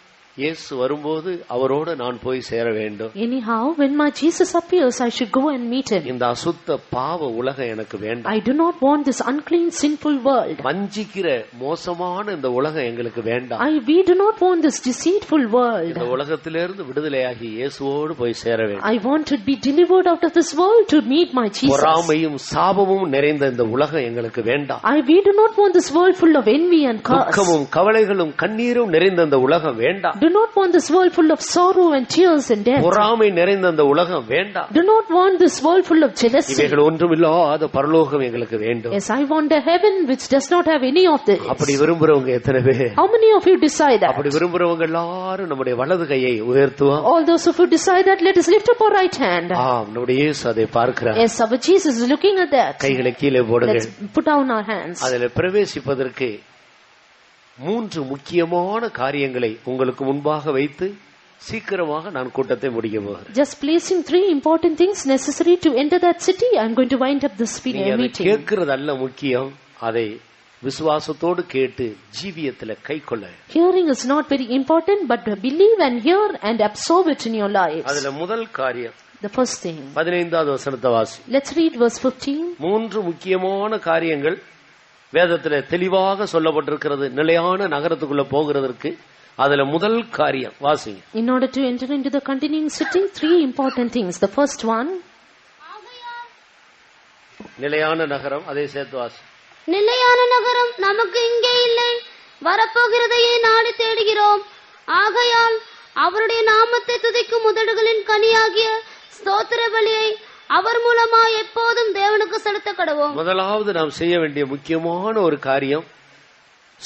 இயேசு வரும்போது அவரோடு நான் போய் சேர வேண்டும். Anyhow, when my Jesus appears, I should go and meet him. இந்த அசுத்த பாவ உலகம் எனக்கு வேண்டாம். I do not want this unclean, sinful world. வஞ்சிக்கிற மோசமான இந்த உலகம் எங்களுக்கு வேண்டாம். We do not want this deceitful world. இந்த உலகத்திலிருந்து விடுதலையாகி இயேசுவோடு போய் சேர வேண்டும். I want to be delivered out of this world to meet my Jesus. பொறாமையும் சாபமும் நிறைந்த இந்த உலகம் எங்களுக்கு வேண்டாம். We do not want this world full of envy and curse. துக்கமும் கவலைகளும் கண்ணீரும் நிறைந்த இந்த உலகம் வேண்டாம். Do not want this world full of sorrow and tears and death. பொறாமை நிறைந்த இந்த உலகம் வேண்டாம். Do not want this world full of jealousy. இவைகள் ஒன்றுமில்லாத பரலோகம் எங்களுக்கு வேண்டும். Yes, I want a heaven which does not have any of this. அப்படி விரும்புறவங்க எத்தனை பேர்? How many of you decide that? அப்படி விரும்புறவங்க எல்லாரும் நம்முடைய வலது கையை உயர்த்துவோம். All those who decide that, let us lift up our right hand. நம்முடைய இயேசு அதை பார்க்கிறார். Yes, our Jesus is looking at that. கைகளை கீழே போடுங்க. Let's put down our hands. அதில் பிரவேசிப்பதற்கு 3 முக்கியமான காரியங்களை உங்களுக்கு முன்பாக வைத்து சீக்கிரமாக நான் கூட்டத்தை முடிக்க போகிறேன். Just placing 3 important things necessary to enter that city, I am going to wind up this meeting. கேட்கிறது அல்ல முக்கியம், அதை விசுவாசத்தோடு கேட்டு ஜீவியத்தில் கைக்கொள்ள. Hearing is not very important, but believe and hear and absorb it in your lives. அதுல முதல் காரியம், the first thing, 15வது வசனத்தை வாசி. Let's read verse 15. 3 முக்கியமான காரியங்கள் வேதத்துல தெளிவாக சொல்லப்பட்டிருக்கிறது. நிலையான நகரத்துக்குள்ள போகிறதற்கு அதுல முதல் காரியம் வாசிங்க. In order to enter into the continuing city, 3 important things. The first one, நிலையான நகரம். அதை சேர்த்து வாசி. நிலையான நகரம் நமக்கு இங்கே இல்லை, வரப்போகிறதையே நாடி தேடுகிறோம். ஆகையால் அவருடைய நாமத்தை துதிக்கும் உதடுகளின் கனியாகிய ஸ்தோத்திர பலியை அவர் மூலமா எப்போதும் தேவனுக்கு செலுத்த கடவோம். முதலாவது நாம் செய்ய வேண்டிய முக்கியமான ஒரு காரியம்,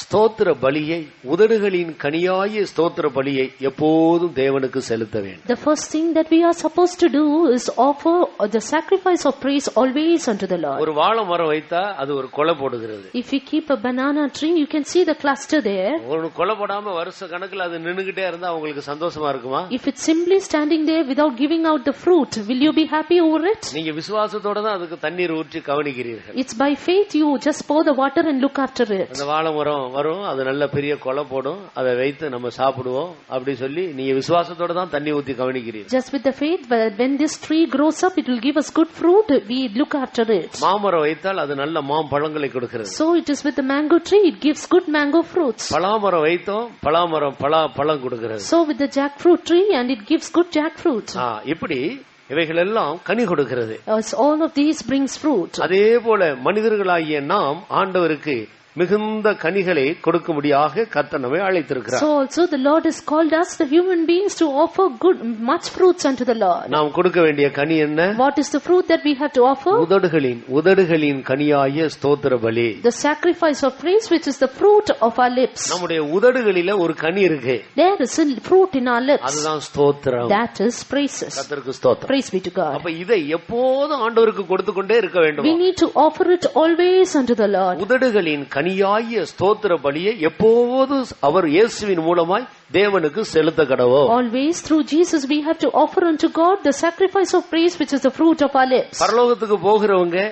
ஸ்தோத்திர பலியை, உதடுகளின் கனியாகிய ஸ்தோத்திர பலியை எப்போதும் தேவனுக்கு செலுத்த வேண்டும். The first thing that we are supposed to do is offer the sacrifice of praise always unto the Lord. ஒரு வாழை மரம் வைத்தா அது ஒரு கொலை போடுகிறது. If you keep a banana tree, you can see the cluster there. ஒரு கொலை போடாம வருஷ கணக்குல அது நின்னுகிட்டே இருந்தா உங்களுக்கு சந்தோஷமா இருக்குமா? If it's simply standing there without giving out the fruit, will you be happy over it? நீங்க விசுவாசத்தோட தான் அதுக்கு தண்ணீர் ஊற்றி கவனிக்கிறீர்கள். It's by faith you just pour the water and look after it. அந்த வாழை மரம் பழம் வரும், அது நல்ல பெரிய கொலை போடும், அதை வைத்து நம்ம சாப்பிடுவோம் அப்படி சொல்லி நீங்க விசுவாசத்தோட தான் தண்ணி ஊத்தி கவனிக்கிறீங்க. Just with the faith, when this tree grows up, it will give us good fruit. We look after it. மாமரம் வைத்தால் அது நல்ல மாம்பழங்களை கொடுக்கிறது. So it is with the mango tree, it gives good mango fruits. பலாமரம் வைத்தோம், பலாமரம் பழம் கொடுக்கிறது. So with the jackfruit tree, and it gives good jackfruit. இப்படி இவைகள் எல்லாம் கனி கொடுக்கிறது. As all of these brings fruit. அதே போல மனிதர்களாகிய நாம் ஆண்டவருக்கு மிகுந்த கனிகளை கொடுக்கும்படியாக கர்த்தர் நம்மை அழைத்திருக்கிறார். So also the Lord has called us, the human beings, to offer much fruits unto the Lord. நாம் கொடுக்க வேண்டிய கனி என்ன? What is the fruit that we have to offer? உதடுகளின் கனியாகிய ஸ்தோத்திர பலி. The sacrifice of praise, which is the fruit of our lips. நம்முடைய உதடுகளில ஒரு கனி இருக்கு. There is a fruit in our lips. அதுதான் ஸ்தோத்திரம். That is praises. கர்த்தருக்கு ஸ்தோத்திரம். Praise be to God. அப்ப இதை எப்போதும் ஆண்டவருக்கு கொடுத்து கொண்டே இருக்க வேண்டும். We need to offer it always unto the Lord. உதடுகளின் கனியாகிய ஸ்தோத்திர பலியை எப்போது அவர் இயேசுவின் மூலமாய் தேவனுக்கு செலுத்த கடவோ. Always through Jesus we have to offer unto God the sacrifice of praise, which is the fruit of our lips. பரலோகத்துக்கு போகிறவங்க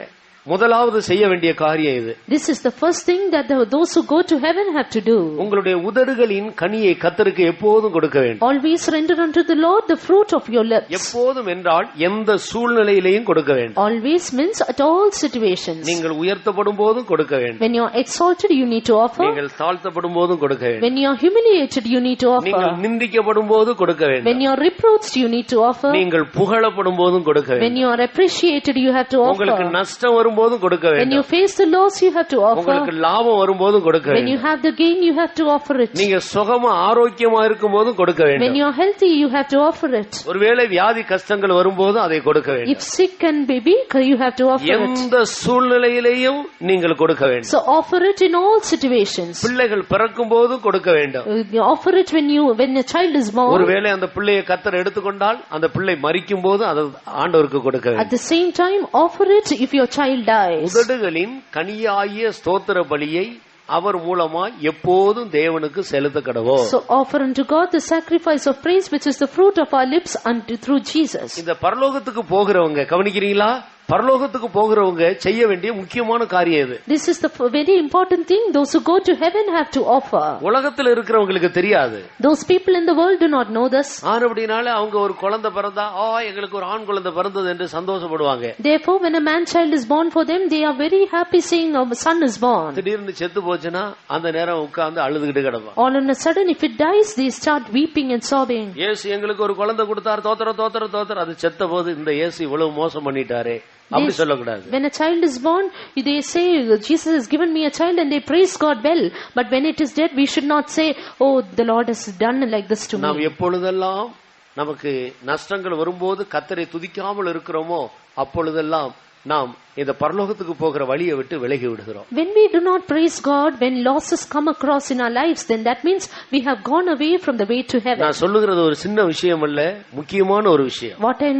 முதலாவது செய்ய வேண்டிய காரியம் இது. This is the first thing that those who go to heaven have to do. உங்களுடைய உதடுகளின் கனியை கர்த்தருக்கு எப்போதும் கொடுக்க வேண்டும். Always render unto the Lord the fruit of your lips. எப்போதும் என்றால் எந்த சூழ்நிலையிலேயும் கொடுக்க வேண்டும். Always means at all situations. நீங்கள் உயர்த்தப்படும் போதும் கொடுக்க வேண்டும். When you are exalted, you need to offer. நீங்கள் தாழ்த்தப்படும் போதும் கொடுக்க வேண்டும். When you are humiliated, you need to offer. நீங்கள் நிந்திக்கப்படும் போது கொடுக்க வேண்டும். When you are reproached, you need to offer. நீங்கள் புகழப்படும் போதும் கொடுக்க வேண்டும். When you are appreciated, you have to offer. உங்களுக்கு நஷ்டம் வரும்போது கொடுக்க வேண்டும். When you face the loss, you have to offer. உங்களுக்கு லாபம் வரும்போது கொடுக்க வேண்டும். When you have the gain, you have to offer it. நீங்க சுகமா ஆரோக்கியமா இருக்கும்போது கொடுக்க வேண்டும். When you are healthy, you have to offer it. ஒருவேளை வியாதி கஷ்டங்கள் வரும்போது அதை கொடுக்க வேண்டும். If sick and baby, you have to offer it. எந்த சூழ்நிலையிலேயும் நீங்கள் கொடுக்க வேண்டும். So offer it in all situations. பிள்ளைகள் பிறக்கும்போது கொடுக்க வேண்டும். You offer it when a child is born. ஒருவேளை அந்த பிள்ளையை கர்த்தர் எடுத்துக்கொண்டால் அந்த பிள்ளை மரிக்கும்போது அதை ஆண்டவருக்கு கொடுக்க வேண்டும். At the same time, offer it if your child dies. உதடுகளின் கனியாகிய ஸ்தோத்திர பலியை அவர் மூலமா எப்போதும் தேவனுக்கு செலுத்த கடவோ. So offer unto God the sacrifice of praise, which is the fruit of our lips through Jesus. இந்த பரலோகத்துக்கு போகிறவங்க கவனிக்கிறீங்களா? பரலோகத்துக்கு போகிறவங்க செய்ய வேண்டிய முக்கியமான காரியம் இது. This is the very important thing those who go to heaven have to offer. உலகத்தில் இருக்கிறவங்களுக்கு தெரியாது. Those people in the world do not know this. ஆனபடினால அவங்க ஒரு குழந்தை பிறந்தா எங்களுக்கு ஒரு ஆண் குழந்தை பிறந்தது என்று சந்தோஷப்படுவாங்க. Therefore when a man child is born for them, they are very happy saying a son is born. திடீர்னு செத்து போச்சுன்னா அந்த நேரம் உட்கார்ந்து அழுதுகிட்டு கிடப்பாங்க. All of a sudden if it dies, they start weeping and sobbing. இயேசு எங்களுக்கு ஒரு குழந்தை கொடுத்தார், தோத்திரம் அது செத்த போது இந்த இயேசு இவ்வளவு மோசம் பண்ணிட்டாரே அப்படி சொல்லக்கூடாது. When a child is born, they say Jesus has given me a child, and they praise God well. But when it is dead, we should not say, oh, the Lord has done like this to me. நாம் எப்பொழுதெல்லாம் நமக்கு நஷ்டங்கள் வரும்போது கர்த்தரை துதிக்காமல் இருக்கிறோமோ அப்பொழுதெல்லாம் நாம் இந்த பரலோகத்துக்கு போகிற வழியை விட்டு விலகி விடுகிறோம். When we do not praise God, when losses come across in our lives, then that means we have gone away from the way to heaven. நான் சொல்லுகிறது ஒரு சின்ன விஷயம் அல்ல, முக்கியமான ஒரு விஷயம். What I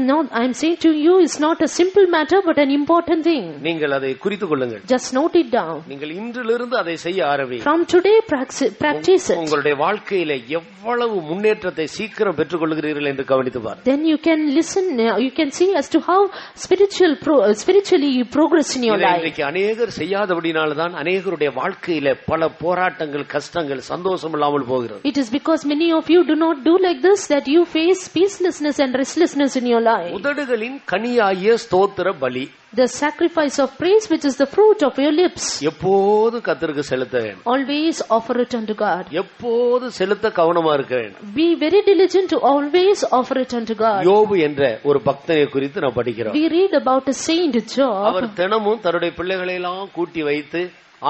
am saying to you is not a simple matter, but an important thing. நீங்கள் அதை குறித்துக் கொள்ளுங்கள். Just note it down. நீங்கள் இன்றிலிருந்து அதை செய்ய ஆரம்பி. From today, practice it. உங்களுடைய வாழ்க்கையில எவ்வளவு முன்னேற்றத்தை சீக்கிரம் பெற்றுக் கொள்கிறீர்கள் என்று கவனித்து பாருங்கள். Then you can listen, you can see as to how spiritually you progress in your life. இன்றைக்கு அநேகர் செய்யாதபடினால தான் அநேகருடைய வாழ்க்கையில பல போராட்டங்கள், கஷ்டங்கள், சந்தோஷம் இல்லாமல் போகிறது. It is because many of you do not do like this that you face peacelessness and restlessness in your life. உதடுகளின் கனியாகிய ஸ்தோத்திர பலி, the sacrifice of praise, which is the fruit of your lips, எப்போது கர்த்தருக்கு செலுத்த வேண்டும். always offer it unto God. எப்போது செலுத்த கவனமா இருக்க வேண்டும். Be very diligent to always offer it unto God. யோபு என்ற ஒரு பக்தனை குறித்து நாம் படிக்கிறோம். We read about a saint Job. அவர் தினமும் தன்னுடைய பிள்ளைகளை எல்லாம் கூட்டி வைத்து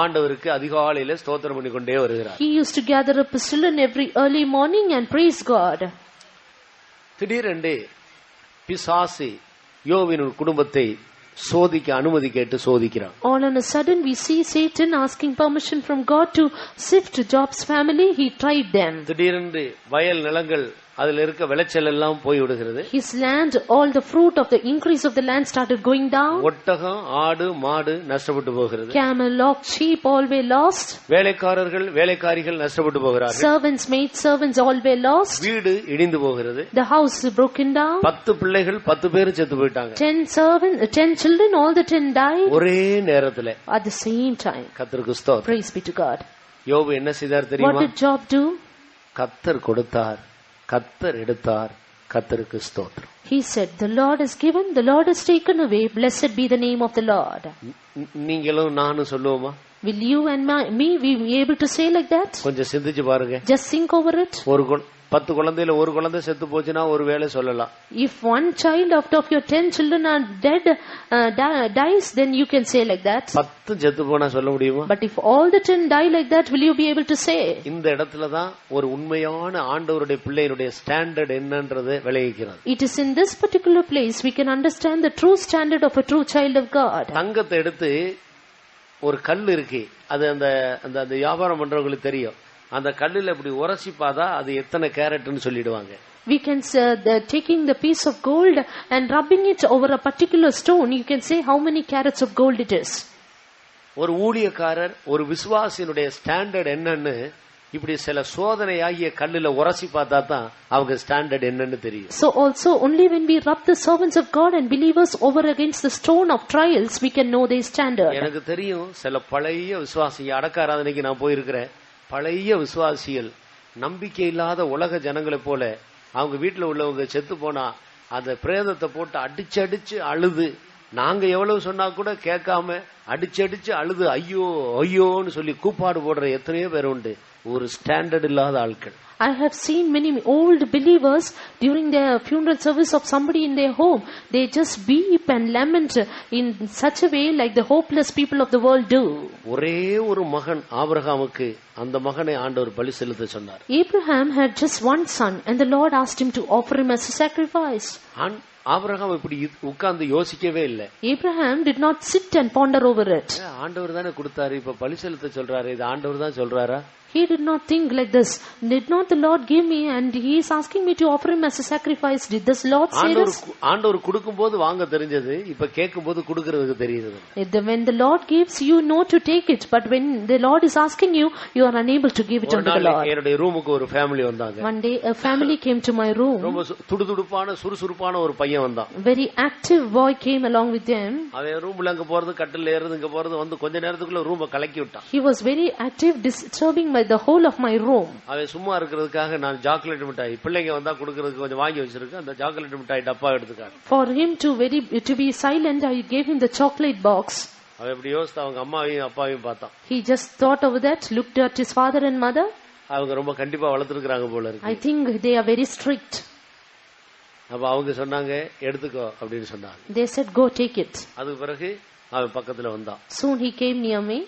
ஆண்டவருக்கு அதிகாலையில ஸ்தோத்திரம் பண்ணி கொண்டே வருகிறார். He used to gather up his children every early morning and praise God. திடீரென்று பிசாசு யோபின் குடும்பத்தை சோதிக்க அனுமதி கேட்டு சோதிக்கிறான். All on a sudden we see Satan asking permission from God to sift Job's family. He tried them. திடீரென்று வயல் நிலங்கள் அதில் இருக்க விளைச்சல் எல்லாம் போய் விடுகிறது. His land, all the fruit of the increase of the land started going down. ஒட்டகம், ஆடு, மாடு நஷ்டப்பட்டு போகிறது. Camel, ox, sheep all were lost. வேலைக்காரர்கள், வேலைக்காரிகள் நஷ்டப்பட்டு போகிறார்கள். Servants, maid servants all were lost. வீடு இடிந்து போகிறது. The house broken down. 10 பிள்ளைகள் 10 பேரும் செத்து போயிட்டாங்க. 10 children, all the 10 died. ஒரே நேரத்துல at the same time. கர்த்தருக்கு ஸ்தோத்திரம். Praise be to God. யோபு என்ன செய்தார் What தெரியுமா? did Job do? கர்த்தர் கொடுத்தார், கர்த்தர் எடுத்தார், கர்த்தருக்கு ஸ்தோத்திரம். He said, the Lord has given, the Lord has taken away, blessed be the name of the Lord. நீங்களும் நானும் சொல்லுவோமா? Will you and me be able to say like that? கொஞ்சம் சிந்திச்சு பாருங்க. Just think over it. 10 குழந்தையில ஒரு குழந்தை செத்து போச்சுன்னா ஒரு வேளை சொல்லலாம். If one child out of your 10 children are dead, dies, then you can say like that. 10 செத்து போனா சொல்ல முடியுமா? But if all the 10 die like that, will you be able to say? இந்த இடத்துல தான் ஒரு உண்மையான ஆண்டவருடைய பிள்ளையினுடைய ஸ்டாண்டர்ட் என்னன்றது விளைவிக்கிறது. It is in this particular place we can understand the true standard of a true child of God. தங்கத்தை எடுத்து ஒரு கல் இருக்கு, அது அந்த அந்த வியாபாரம் பண்றவங்களுக்கு தெரியும். அந்த கல்லுல இப்படி உரசி பார்த்தா அது எத்தனை கேரட்னு சொல்லிடுவாங்க. We can say taking the piece of gold and rubbing it over a particular stone, you can say how many carats of gold it is. ஒரு ஊழியக்காரர் ஒரு விசுவாசியினுடைய ஸ்டாண்டர்ட் என்னன்னு இப்படி சில சோதனையாகிய கல்லுல உரசி பார்த்தா தான் அவங்க ஸ்டாண்டர்ட் என்னன்னு தெரியும். So also only when we rub the servants of God and believers over against the stone of trials, we can know their standard. எனக்கு தெரியும் சில பழைய விசுவாசிங்க, அடக்க ஆராதனைக்கு நான் போயிருக்கிறேன். பழைய விசுவாசிகள் நம்பிக்கை இல்லாத உலக ஜனங்களை போல அவங்க வீட்டுல உள்ளவங்க செத்து போனா அந்த பிரேதத்தை போட்டு அடிச்சு அழுது, நாங்க எவ்வளவு சொன்னா கூட கேட்காம அடிச்சு அழுது ஐயோ ஐயோன்னு சொல்லி கூப்பாடு போடுற எத்தனையோ பேர் உண்டு. ஒரு ஸ்டாண்டர்ட் இல்லாத ஆட்கள். I have seen many old believers during their funeral service of somebody in their home. They just weep and lament in such a way like the hopeless people of the world do. ஒரே ஒரு மகன் ஆபிரகாமுக்கு, அந்த மகனை ஆண்டவர் பலி செலுத்த சொன்னார். Abraham had just one son and the Lord asked him to offer him as a sacrifice. Abraham இப்படி உட்கார்ந்து யோசிக்கவே இல்லை. Abraham did not sit and ponder over it. ஆண்டவர் தானே கொடுத்தாரு, இப்ப பலி செலுத்த சொல்றாரு, இது ஆண்டவர் தான் சொல்றாரா? He did not think like this. Did not the Lord give me and he is asking me to offer him as a sacrifice? Did this Lord say this? ஆண்டவர் கொடுக்கும்போது வாங்க தெரிஞ்சது, இப்ப கேட்கும்போது கொடுக்கிறதுக்கு தெரியுது. When the Lord gives, you know to take it, but when the Lord is asking you, you are unable to give it unto the Lord. என்னுடைய ரூமுக்கு ஒரு ஃபேமிலி வந்தாங்க. One day a family came to my room. ரொம்ப துடுதுடுப்பான சுறுசுறுப்பான ஒரு பையன் வந்தான். Very active boy came along with them. அவன் ரூம்ல அங்க போறது, கட்டில ஏறது, இங்க போறது, வந்து கொஞ்ச நேரத்துக்குள்ள ரூமை கலக்கி விட்டான். He was very active, disturbing the whole of my room. அவன் சும்மா இருக்கிறதுக்காக நான் சாக்லேட் மிட்டாய் பிள்ளைங்க வந்தா கொடுக்கிறதுக்கு கொஞ்சம் வாங்கி வச்சிருக்கேன். அந்த சாக்லேட் மிட்டாய் டப்பா எடுத்துக்காரு. For him to be silent, I gave him the chocolate box. அவன் எப்படி யோசித்து அவங்க அம்மாவையும் அப்பாவையும் பார்த்தான். He just thought over that, looked at his father and mother. அவங்க ரொம்ப கண்டிப்பா வளர்த்திருக்காங்க போல இருக்கு. I think they are very strict. அப்ப அவங்க சொன்னாங்க எடுத்துக்கோ அப்படின்னு சொன்னாங்க. They said go take it. அதுக்கு பிறகு அவன் பக்கத்துல வந்தான். Soon he came near me.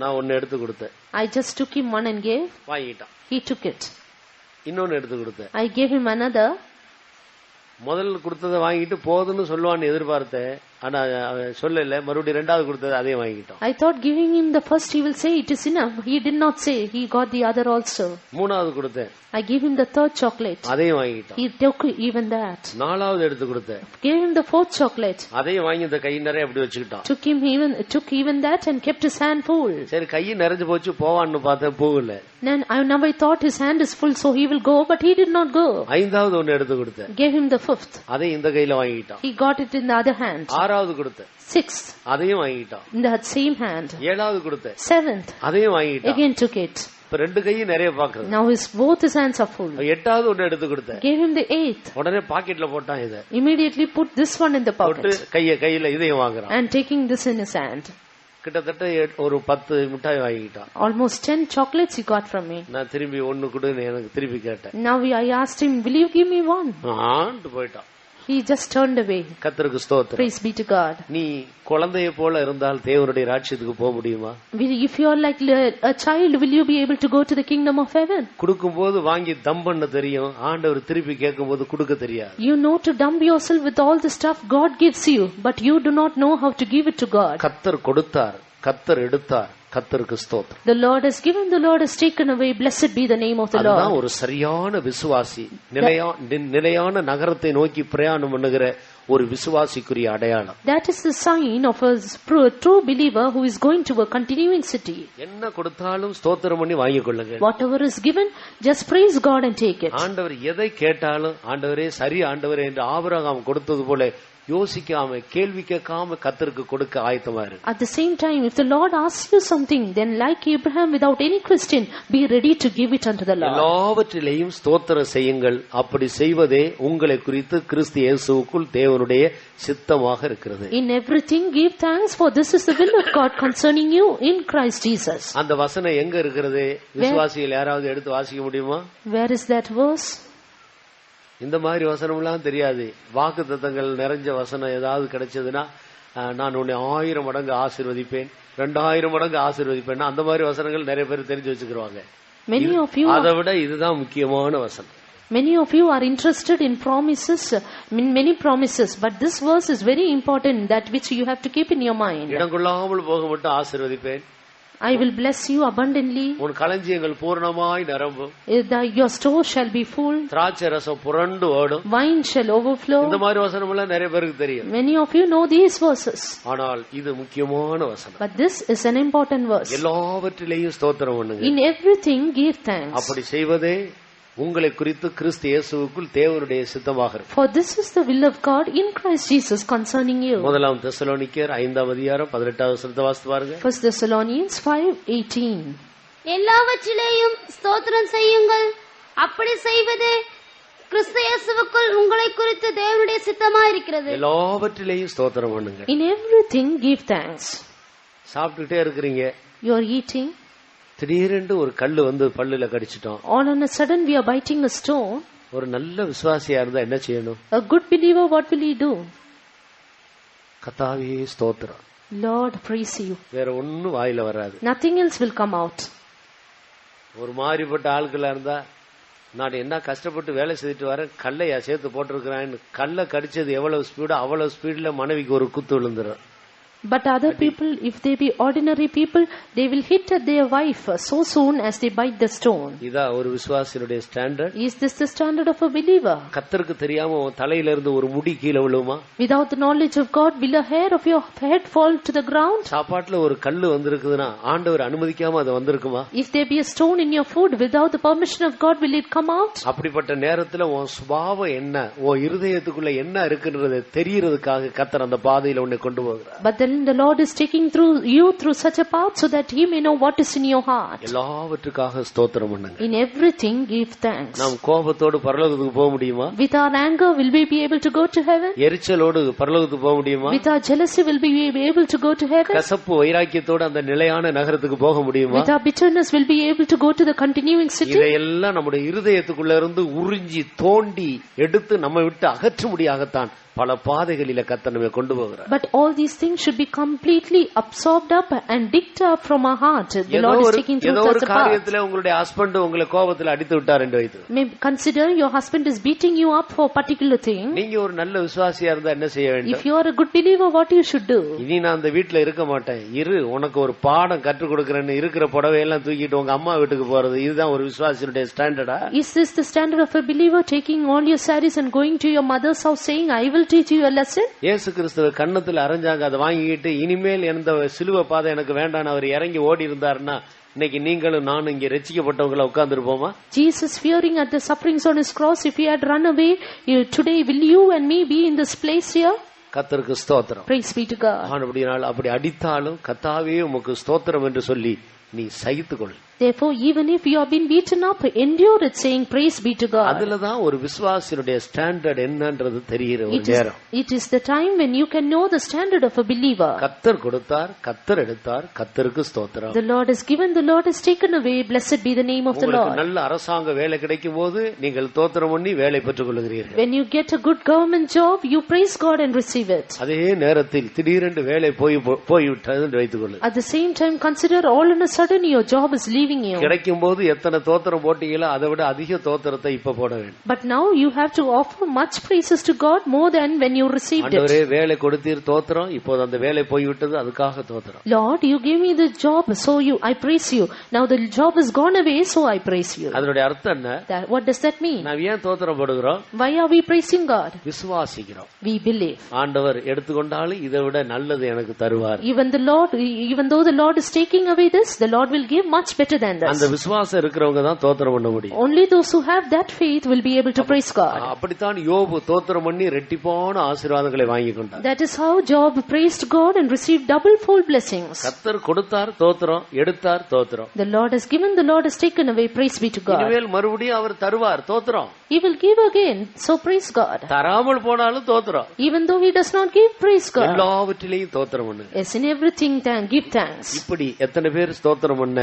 நான் ஒன்னு எடுத்து கொடுத்தேன். I just took him one and gave. வாங்கிட்டான். He took it. இன்னொன்னு எடுத்து கொடுத்தேன். I gave him another. முதல்ல கொடுத்ததை வாங்கிட்டு போதுன்னு சொல்லுவான்னு எதிர்பார்த்தேன். ஆனா சொல்லல, மறுபடியும் ரெண்டாவது கொடுத்தது அதே வாங்கிட்டோம். I thought giving him the first he will say it is enough. He did not say. He got the other also. மூணாவது கொடுத்தேன். I gave him the third chocolate. அதையும் வாங்கிட்டோம். He took even that. நாலாவது எடுத்து கொடுத்தேன். Gave him the fourth chocolate. அதையும் வாங்கி இந்த கை நிறைய அப்படி வச்சுக்கிட்டான். Took even that and kept his hand full. சரி கை நிறைஞ்சு போச்சு போவான்னு பார்த்தேன், போகல. Now I thought his hand is full so he will go, but he did not go. ஐந்தாவது ஒன்னு எடுத்து கொடுத்தேன். Gave him the fifth. அதை இந்த கையில வாங்கிட்டான். He got it in the other hand. ஆறாவது கொடுத்தேன். Sixth. அதையும் வாங்கிட்டான். In the same hand. ஏழாவது கொடுத்தேன். Seventh. அதையும் வாங்கிட்டான். Again took it. இப்ப ரெண்டு கையும் நிறைய பாக்குறது. Now both his hands are full. எட்டாவது ஒன்னு எடுத்து கொடுத்தேன். Gave him the eighth. உடனே பாக்கெட்ல போட்டான். இத Immediately put this one in the pocket. போட்டு கையில இதையும் வாங்குறான். And taking this in his hand. கிட்டத்தட்ட ஒரு 10 மிட்டாய் வாங்கிட்டான். Almost 10 chocolates he got from me. நான் திரும்பி ஒன்னு கொடுன்னு எனக்கு திருப்பி கேட்டேன். Now I asked him, will you give me one? ஆண்டு போயிட்டான். He just turned away. கர்த்தருக்கு ஸ்தோத்திரம். Praise be to God. நீ குழந்தையை போல இருந்தால் தேவனுடைய ராஜ்யத்துக்கு போக முடியுமா? If you are like a child, will you be able to go to the kingdom of heaven? கொடுக்கும்போது வாங்கி தம் பண்ண தெரியும், ஆண்டவர் திருப்பி கேட்கும்போது கொடுக்க தெரியாது. You know to dump yourself with all the stuff God gives you, but you do not know how to give it to God. கர்த்தர் கொடுத்தார், கர்த்தர் எடுத்தார், கர்த்தருக்கு ஸ்தோத்திரம். The Lord has given, the Lord has taken away. Blessed be the name of the Lord. அதுதான் ஒரு சரியான விசுவாசி, நிலையான நகரத்தை நோக்கி பிரயாணம் பண்ணுகிற ஒரு விசுவாசிக்குரிய அடையாளம். That is the sign of a true believer who is going to a continuing city. என்ன கொடுத்தாலும் ஸ்தோத்திரம் பண்ணி வாங்கிக் கொள்ளுங்க. Whatever is given, just praise God and take it. ஆண்டவர் எதை கேட்டாலும் ஆண்டவரே சரி ஆண்டவரே என்று ஆபிரகாம் கொடுத்தது போல யோசிக்காம கேள்வி கேட்காம கர்த்தருக்கு கொடுக்க ஆயத்தமா இருக்கு. At the same time, if the Lord asks you something, then like Abraham, without any question, be ready to give it unto the Lord. எல்லாவற்றிலேயும் ஸ்தோத்திரம் செய்யுங்கள், அப்படி செய்வதே உங்களை குறித்து கிறிஸ்து இயேசுவுக்குள் தேவனுடைய சித்தமாக இருக்கிறது. In everything give thanks, for this is the will of God concerning you in Christ Jesus. அந்த வசனம் எங்க இருக்கிறது? விசுவாசிகள் யாராவது எடுத்து வாசிக்க முடியுமா? Where is that verse? இந்த மாதிரி வசனம் எல்லாம் தெரியாது. வாக்குத்தத்தங்கள் நிறைஞ்ச வசனம் ஏதாவது கிடைச்சதுன்னா, நான் உன்னை 1000 மடங்கு ஆசீர்வதிப்பேன், 2000 மடங்கு ஆசீர்வதிப்பேன், அந்த மாதிரி வசனங்கள் நிறைய பேர் தெரிஞ்சு வச்சுக்கிறாங்க. அதை விட இதுதான் முக்கியமான வசனம். Many of you are interested in promises, many promises, but this verse is very important, that which you have to keep in your mind. இடங்கொள்ளாமல் போக மட்டும் ஆசீர்வதிப்பேன், I will bless you abundantly. உன் களஞ்சியங்கள் பூரணமாய் நிரம்பும், your store shall be full. திராட்சை ரசம் புரண்டு ஓடும், wine shall overflow. இந்த மாதிரி வசனம் எல்லாம் நிறைய பேருக்கு தெரியும். Many of you know these verses. ஆனால் இது முக்கியமான வசனம். But this is an important verse. எல்லாவற்றிலேயும் ஸ்தோத்திரம் பண்ணுங்க. In everything give thanks. அப்படி செய்வதே உங்களை குறித்து கிறிஸ்து இயேசுவுக்குள் தேவனுடைய சித்தமாக இருக்கு. For this is the will of God in Christ Jesus concerning you. முதலாம் தெசலோனிக்கேயர் 5ஆம் அதிகாரம் 18வது வசனத்தை வாசித்து பாருங்க. 1 Thessalonians 5:18. எல்லாவற்றிலேயும் ஸ்தோத்திரம் செய்யுங்கள், அப்படி செய்வதே கிறிஸ்து இயேசுவுக்குள் உங்களை குறித்து தேவனுடைய சித்தமாயிருக்கிறது. எல்லாவற்றிலேயும் ஸ்தோத்திரம் பண்ணுங்க. In everything give thanks. சாப்பிட்டுட்டே இருக்கீங்க, you are eating, திடீரென்று ஒரு கல்லு வந்து பல்லுல கடிச்சிட்டோம். all on a sudden we are biting a stone. ஒரு நல்ல விசுவாசியா இருந்தா என்ன செய்யணும்? A good believer, what will he do? கர்த்தாவே ஸ்தோத்திரம், Lord praise you. வேற ஒண்ணும் வாயில வராது. Nothing else will come out. ஒரு மாதிரிப்பட்ட ஆட்களா இருந்தா, நான் என்ன கஷ்டப்பட்டு வேலை செய்துட்டு வரேன், கல்லையா சேர்த்து போட்டிருக்கிறேன், கல்லை கடிச்சது எவ்வளவு ஸ்பீடு அவ்வளவு ஸ்பீட்ல மனைவிக்கு ஒரு குத்து விழுந்துரும். But other people, if they be ordinary people, they will hit at their wife so soon as they bite the stone. இதா ஒரு விசுவாசியுடைய standard. Is this the standard of a believer? கர்த்தருக்கு தெரியாம தலையில இருந்து ஒரு முடி கீழே விழுமா? Without the knowledge of God, will a hair of your head fall to the ground? சாப்பாட்டுல ஒரு கல்லு வந்திருக்குதுன்னா ஆண்டவர் அனுமதிக்காம அது வந்திருக்குமா? If there be a stone in your food, without the permission of God, will it come out? அப்படிப்பட்ட நேரத்துல உன் சுபாவம் என்ன, உன் இருதயத்துக்குள்ள என்ன இருக்குன்றது தெரியறதுக்காக கர்த்தர் அந்த பாதையில உன்னை கொண்டு போகிறார். But then the Lord is taking you through such a path so that He may know what is in your heart. எல்லாவற்றுக்காக ஸ்தோத்திரம் பண்ணுங்க. In everything give thanks. நாம் கோபத்தோடு பரலோகத்துக்கு போக முடியுமா? With our anger will we be able to go to heaven? எரிச்சலோடு பரலோகத்துக்கு போக முடியுமா? With our jealousy will we be able to go to heaven? கசப்பு வைராக்கியத்தோடு அந்த நிலையான நகரத்துக்கு போக முடியுமா? With our bitterness will be able to go to the continuing city? இதையெல்லாம் நம்முடைய இருதயத்துக்குள்ள இருந்து உறிஞ்சி தோண்டி எடுத்து நம்ம விட்டு அகற்றும்படியாகத்தான் பல பாதைகளில கர்த்தர் நம்மை கொண்டு போகிறார். But all these things should be completely absorbed up and digged up from our heart. The Lord is taking through such a path. காரியத்துல உங்களுடைய ஹஸ்பண்ட் உங்களை கோபத்துல அடித்து விட்டார் என்று வைத்து, consider your husband is beating you up for a particular thing. நீங்க ஒரு நல்ல விசுவாசியா இருந்தா என்ன செய்ய வேண்டும்? If you are a good believer, what you should do? இனி நான் அந்த வீட்டுல இருக்க மாட்டேன், இரு உனக்கு ஒரு பாடம் கற்றுக் கொடுக்கறேன்னு இருக்கிற புடவையெல்லாம் தூக்கிட்டு உங்க அம்மா வீட்டுக்கு போறது, இதுதான் ஒரு விசுவாசியுடைய ஸ்டாண்டர்டா? Is this the standard of a believer, taking all your sarees and going to your mother's house saying, I will teach you a lesson? இயேசு கிறிஸ்துவ கன்னத்துல அரைஞ்சாங்க, அதை வாங்கிட்டு இனிமேல் எந்த சிலுவை பாதை எனக்கு வேண்டாம் அவர் இறங்கி ஓடி இருந்தாருன்னா இன்னைக்கு நீங்களும் நானும் இங்க ரட்சிக்கப்பட்டவங்கள உட்கார்ந்துருப்போமா? Jesus fearing at the sufferings on his cross, if he had run away, today will you and me be in this place here? கர்த்தருக்கு ஸ்தோத்திரம். Praise be to God. அப்படி அடித்தாலும் கர்த்தாவே உமக்கு ஸ்தோத்திரம் என்று சொல்லி நீ சகித்துக்கொள். Therefore, even if you have been beaten up, endure it, saying, praise be to God. அதுலதான் ஒரு விசுவாசியுடைய ஸ்டாண்டர்ட் என்னன்றது தெரிகிற நேரம். It is the time when you can know the standard of a believer. கர்த்தர் கொடுத்தார், கர்த்தர் எடுத்தார், கர்த்தருக்கு ஸ்தோத்திரம். The Lord has given, the Lord has taken away, blessed be the name of the Lord. நல்ல அரசாங்க வேலை கிடைக்கும் போது நீங்கள் ஸ்தோத்திரம் பண்ணி வேலை பெற்றுக் கொள்கிறீர்கள். When you get a good government job, you praise God and receive it. அதே நேரத்தில் திடீரென்று வேலை போய்விட்டது என்று வைத்துக் கொள்ளுங்கள். At the same time, consider all on a sudden your job is leaving you. கிடைக்கும் போது எத்தனை தோத்திரம் போட்டீங்களோ அதை விட அதிக தோத்திரத்தை இப்ப போட வேண்டும். But now you have to offer much praises to God more than when you received it. ஆண்டவரே வேலை கொடுத்தீர் தோத்திரம், இப்போது அந்த வேலை போய்விட்டது அதுக்காக தோத்திரம். Lord, you gave me the job, so I praise you. Now the job has gone away, so I praise you. அதனுடைய அர்த்தம் என்ன? What does that mean? நாம் ஏன் தோத்திரம் போடுகிறோம்? Why are we praising God? விசுவாசிக்கிறோம். We believe. ஆண்டவர் எடுத்துக்கொண்டாலும் இதை விட நல்லது எனக்கு தருவார். Even though the Lord is taking away this, the Lord will give much better greater than this. அந்த விசுவாசம் இருக்கிறவங்க தான் ஸ்தோத்திரம் பண்ண முடியும். Only those who have that faith will be able to praise God. அப்படித்தான் யோபு ஸ்தோத்திரம் பண்ணி ரெட்டிப்பான ஆசீர்வாதங்களை வாங்கி கொண்டார். That is how Job praised God and received double fold blessings. கர்த்தர் கொடுத்தார் ஸ்தோத்திரம், எடுத்தார் ஸ்தோத்திரம். The Lord has given, the Lord has taken away. Praise be to God. இனிமேல் மறுபடியும் அவர் தருவார் ஸ்தோத்திரம். He will give again, so praise God. தராமல் போனாலும் ஸ்தோத்திரம். Even though he does not give, praise God. எல்லாவற்றிலேயும் ஸ்தோத்திரம் பண்ணு. Yes, in everything give thanks. இப்படி எத்தனை பேர் ஸ்தோத்திரம் பண்ண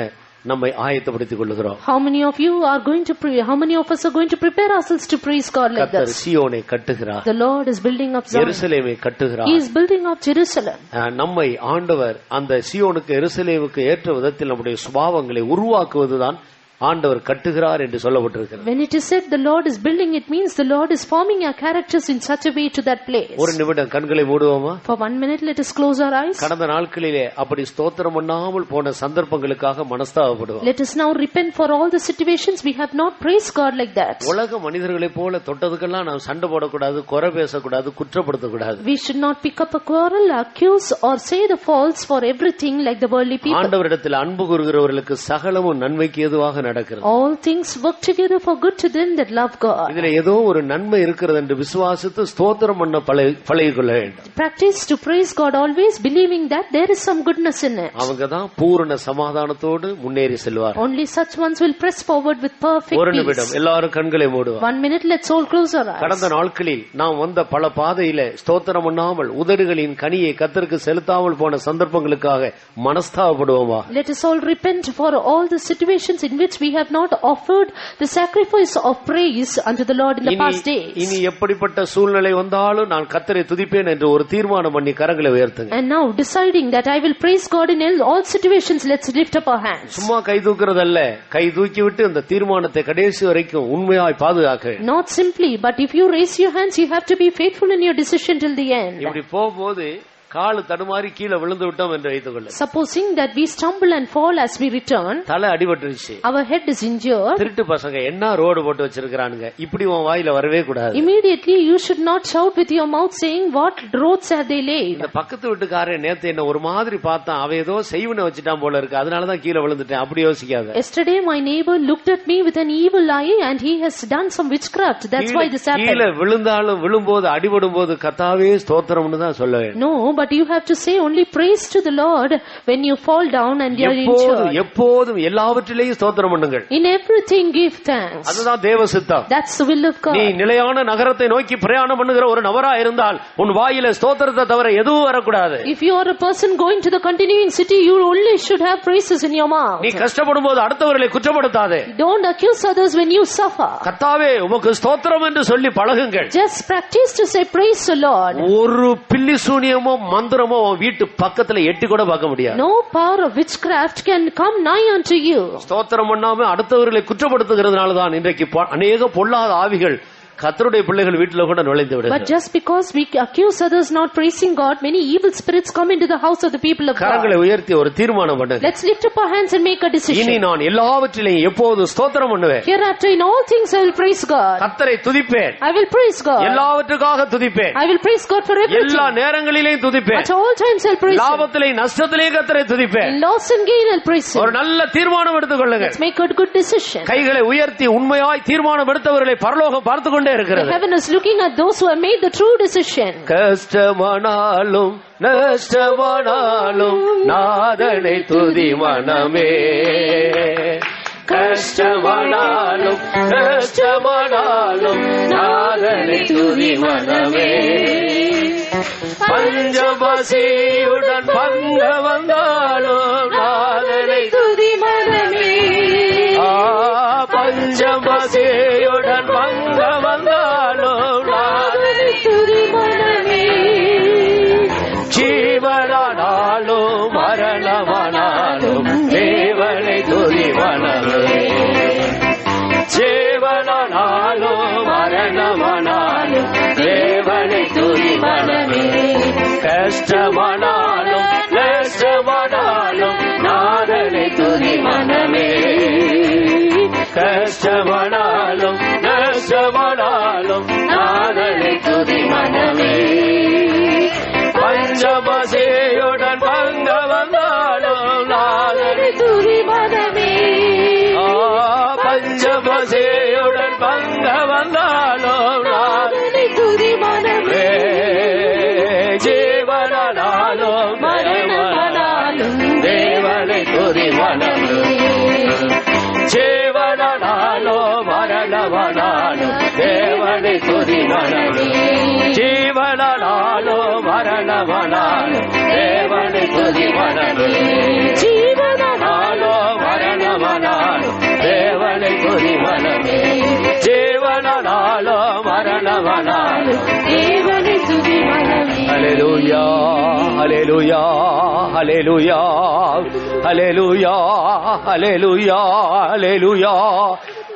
நம்மை ஆயத்தப்படுத்திக் கொள்கிறோம்? How many of you are going to pray? How many of us are going to prepare ourselves to praise God like கர்த்தர் this? சீயோனை கட்டுகிறார். The Lord is building up Zion. எருசலேமை கட்டுகிறார். He is building up Jerusalem. நம்மை ஆண்டவர் அந்த சீயோனுக்கு எருசலேமுக்கு ஏற்ற விதத்தில் நம்முடைய சுபாவங்களை உருவாக்குவதுதான் ஆண்டவர் கட்டுகிறார் என்று சொல்லப்பட்டிருக்கிறது. When it is said the Lord is building, it means the Lord is forming our characters in such a way to that place. ஒரு நிமிடம் கண்களை மூடுவோமா? For 1 minute let us close our eyes. கடந்த நாட்களிலே அப்படி ஸ்தோத்திரம் பண்ணாமல் போன சந்தர்ப்பங்களுக்காக மனஸ்தாபப்படுவோம். Let us now repent for all the situations we have not praised God like that. உலக மனிதர்களைப் போல தொட்டதுக்கெல்லாம் நாம் சண்டை போடக்கூடாது, குறை பேசக்கூடாது, குற்றப்படுத்தக்கூடாது. We should not pick up a quarrel, accuse or say the faults for everything like the worldly people. ஆண்டவரிடத்தில் அன்பு கூறுகிறவர்களுக்கு சகலமும் நன்மைக்கு ஏதுவாக நடக்கிறது. All things work together for good to them that love God. இதிலே ஏதோ ஒரு நன்மை இருக்கிறது என்று விசுவாசித்து ஸ்தோத்திரம் பண்ண பழகிக்கொள்ள வேண்டும். Practice to praise God always, believing that there is some goodness in it. அவங்க தான் பூரண சமாதானத்தோடு முன்னேறி செல்வார். Only such ones will press forward with perfect ஒரு peace. நிமிடம் எல்லாரும் கண்களை மூடுவோம். 1 minute, let's all close our eyes. கடந்த நாட்களில் நாம் வந்த பல பாதையில ஸ்தோத்திரம் பண்ணாமல் உதடுகளின் கனியை கர்த்தருக்கு செலுத்தாமல் போன சந்தர்ப்பங்களுக்காக மனஸ்தாபப்படுவோமா? Let us all repent for all the situations in which we have not offered the sacrifice of praise unto the Lord in the past days. இனி எப்படிப்பட்ட சூழ்நிலை வந்தாலும் நான் கர்த்தரை துதிப்பேன் என்று ஒரு தீர்மானம் பண்ணி கரங்களை உயர்த்துங்க. And now deciding that I will praise God in all situations, let's lift up our hands. சும்மா கை தூக்குறதல்ல, கை தூக்கி விட்டு அந்த தீர்மானத்தை கடைசி வரைக்கும் உண்மையாய் பாதுகாக்க. Not simply, but if you raise your hands, you have to be faithful in your decision till the end. இப்படி போகும்போது கால் தடுமாறி கீழே விழுந்து விட்டோம் என்று வைத்துக்கொள்ள. Supposing that we stumble and fall as we return, தலை அடிபட்டுருச்சு, our head is injured, திருட்டு பசங்க என்ன ரோடு போட்டு வச்சிருக்கானுங்க, இப்படி உன் வாயில வரவே கூடாது. Immediately you should not shout with your mouth saying what roads have they laid. இந்த பக்கத்து வீட்டுக்காரன் நேத்து என்ன ஒரு மாதிரி பார்த்தான், அவ ஏதோ செய்வன வச்சுட்டான் போல இருக்கு, அதனாலதான் கீழே விழுந்துட்டேன், அப்படி யோசிக்காத. Yesterday my neighbor looked at me with an evil eye and he has done some witchcraft, that's why this happened. கீழே விழுந்தாலும் விழும்போது அடிபடும் போது கர்த்தாவே ஸ்தோத்திரம்னு தான் சொல்ல வேண்டும். No, but you have to say only praise to the Lord when you fall down and you are injured. எப்போதும் எல்லாவற்றிலேயும் ஸ்தோத்திரம் பண்ணுங்கள். In everything give thanks. அதுதான் தேவ சித்தம். That's the will of God. நீ நிலையான நகரத்தை நோக்கி பிரயாணம் பண்ணுகிற ஒரு நபரா இருந்தால் உன் வாயில ஸ்தோத்திரத்தை தவிர எதுவும் வரக்கூடாது. If you are a person going to the continuing city, you only should have praises in your mouth. நீ கஷ்டப்படும் போது அடுத்தவர்களை குற்றப்படுத்தாதே. Don't accuse others when you suffer. கர்த்தாவே உமக்கு ஸ்தோத்திரம் என்று சொல்லி பழகுங்கள். Just practice to say praise the Lord. ஒரு பில்லி சூனியமோ மந்திரமோ வீட்டு பக்கத்துல எட்டி கூட பார்க்க முடியாது. No power of witchcraft can come nigh unto you. ஸ்தோத்திரம் பண்ணாம அடுத்தவர்களை குற்றப்படுத்துகிறதுனால தான் இன்றைக்கு அநேக பொல்லாத ஆவிகள் கர்த்தருடைய பிள்ளைகள் வீட்டுல கூட நுழைந்து விடுகிறது. But just because we accuse others not praising God, many evil spirits come into the house of the people of God. கரங்களை உயர்த்தி ஒரு தீர்மானம் பண்ணுங்க. Let's lift up our hands and make a decision. இனி நான் எல்லாவற்றிலும் எப்போதும் ஸ்தோத்திரம் பண்ணுவேன். Hereafter in all things I will praise God. கர்த்தரை துதிப்பேன். I will praise God. எல்லாவற்றுக்காக துதிப்பேன். I will praise God for everything. எல்லா நேரங்களிலும் துதிப்பேன். At all times I'll praise Him. லாபத்திலேயும் நஷ்டத்திலேயும் கர்த்தரை துதிப்பேன். In loss and gain I'll praise Him. ஒரு நல்ல தீர்மானம் எடுத்துக்கொள்ளுங்க. Let's make a good decision. கைகளை உயர்த்தி உண்மையாய் தீர்மானம் எடுத்தவர்களை பரலோகம் பார்த்து கொண்டே இருக்கிறது. Heaven is looking at those who have made the true decision. கஷ்டமானாலும் நஷ்டமானாலும் நாதனை துதி மனமே. கஷ்டமானாலும் நஷ்டமானாலும் நாதனை துதி மனமே. பஞ்சபசியுடன் பங்க வந்தாலும் நாதனை துதி மனமே. பஞ்சபசியுடன் பங்க வந்தாலும் நாதனை துதி மனமே. ஜீவனானாலும் மரணமானாலும் தேவனை துதி மனமே. ஜீவனானாலும் மரணமானாலும் தேவனை துதி மனமே. கஷ்டமானாலும் நஷ்டமானாலும் நாதனை துதி மனமே. கஷ்டமானாலும் நஷ்டமானாலும் நாதனை துதி மனமே. பஞ்சபசியுடன் பங்க வந்தாலும் நாதனை துதி மனமே. ஜீவனாலோ மரணமானாலும் தேவனை துதி மனமே. ஜீவனாலோ மரணமானாலும் தேவனை துதி மனமே. ஜீவனாலோ மரணமானாலும் தேவனை துதி மனமே. ஜீவனாலோ மரணமானாலும் தேவனை துதி மனமே. ஹல்லேலூயா ஹல்லேலூயா ஹல்லேலூயா ஹல்லேலூயா ஹல்லேலூயா ஹல்லேலூயா.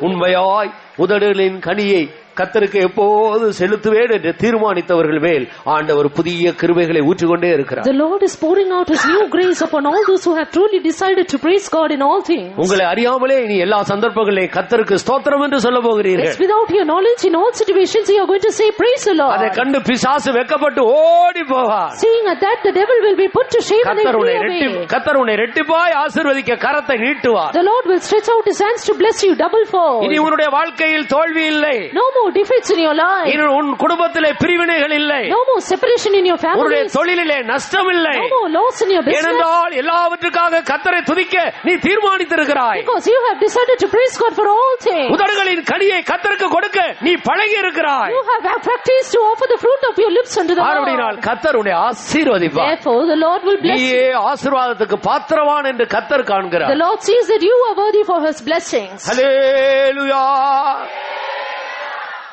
உண்மையாய் உதடுகளின் கனியை கர்த்தருக்கு எப்போது செலுத்துவேன் என்று தீர்மானித்தவர்கள் மேல் ஆண்டவர் புதிய கிருபைகளை ஊற்றிக்கொண்டே இருக்கிறார். The Lord is pouring out his new grace upon all those who have truly decided to praise God in all things. உங்களை அறியாமலே நீ எல்லா சந்தர்ப்பங்களிலும் கர்த்தருக்கு ஸ்தோத்திரம் என்று சொல்ல போகிறீர்கள். It's without your knowledge in all situations you are going to say praise the Lord. அதை கண்டு பிசாசு வெட்கப்பட்டு ஓடி போவார். Seeing at that the devil will be put to shame and flee away. கர்த்தர் உன்னை இரட்டிப்பாய் ஆசீர்வதிக்க கரத்தை நீட்டுவார். The Lord will stretch out his hands to bless you double fold. இனி உன்னுடைய வாழ்க்கையில் தோல்வி இல்லை. No more defeats in your life. இனி உன் குடும்பத்திலே பிரிவினைகள் இல்லை. No more separation in your family. உன்னுடைய தொழிலிலே நஷ்டம் இல்லை. No more loss in your business. ஏனென்றால் எல்லாவற்றுக்காக கர்த்தரை துதிக்க நீ தீர்மானித்திருக்கிறாய். Because you have decided to praise God for all things. உதடுகளின் கனியை கர்த்தருக்கு கொடுக்க நீ பழகி இருக்கிறாய். You have practiced to offer the fruit of your lips unto the Lord. ஆனபடியால் கர்த்தர் உன்னை ஆசீர்வதிப்பார். Therefore the Lord will bless you. நீயே ஆசீர்வாதத்துக்கு பாத்திரவான் என்று கர்த்தர் காண்கிறார். The Lord sees that you are worthy for his blessings. ஹல்லேலூயா.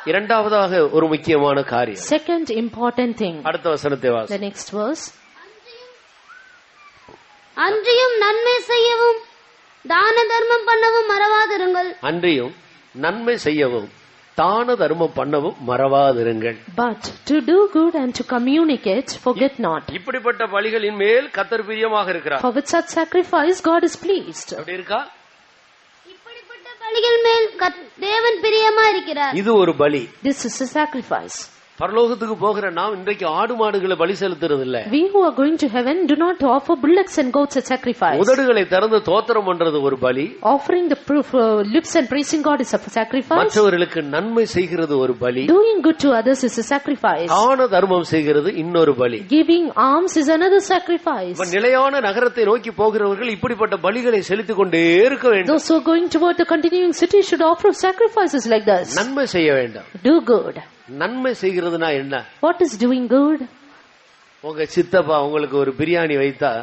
இரண்டாவதாக ஒரு முக்கியமான காரியம். Second important thing. அடுத்த வசனத்தை வாசி. The next verse. அன்றியும் நன்மை செய்யவும் தான தர்மம் பண்ணவும் மறவாதிருங்கள். அன்றியும் நன்மை செய்யவும் தான தர்மம் பண்ணவும் மறவாதிருங்கள். But to do good and to communicate, forget not. இப்படிப்பட்ட பலிகளின் மேல் கர்த்தர் பிரியமாக இருக்கிறார். For with such sacrifice God is pleased. அப்படி இருக்கா? இப்படிப்பட்ட பலிகள் மேல் தேவன் பிரியமா இருக்கிறார். இது ஒரு பலி. This is a sacrifice. பரலோகத்துக்கு போகிற நாம் இன்றைக்கு ஆடு மாடுகளை பலி செலுத்துறது இல்ல. We who are going to heaven do not offer bullocks and goats as sacrifice. உதடுகளை திறந்து தோத்திரம் பண்றது ஒரு பலி. Offering the lips and praising God is a sacrifice. மற்றவர்களுக்கு நன்மை செய்கிறது ஒரு பலி. Doing good to others is a sacrifice. தான தர்மம் செய்கிறது இன்னொரு பலி. Giving alms is another sacrifice. நிலையான நகரத்தை நோக்கி போகிறவர்கள் இப்படிப்பட்ட பலிகளை செலுத்திக் கொண்டே இருக்க வேண்டும். Those who are going toward the continuing city should offer sacrifices like this. நன்மை செய்ய வேண்டும். Do good. நன்மை செய்கிறதுனா என்ன? What is doing good? உங்க சித்தப்பா உங்களுக்கு ஒரு பிரியாணி வைத்தா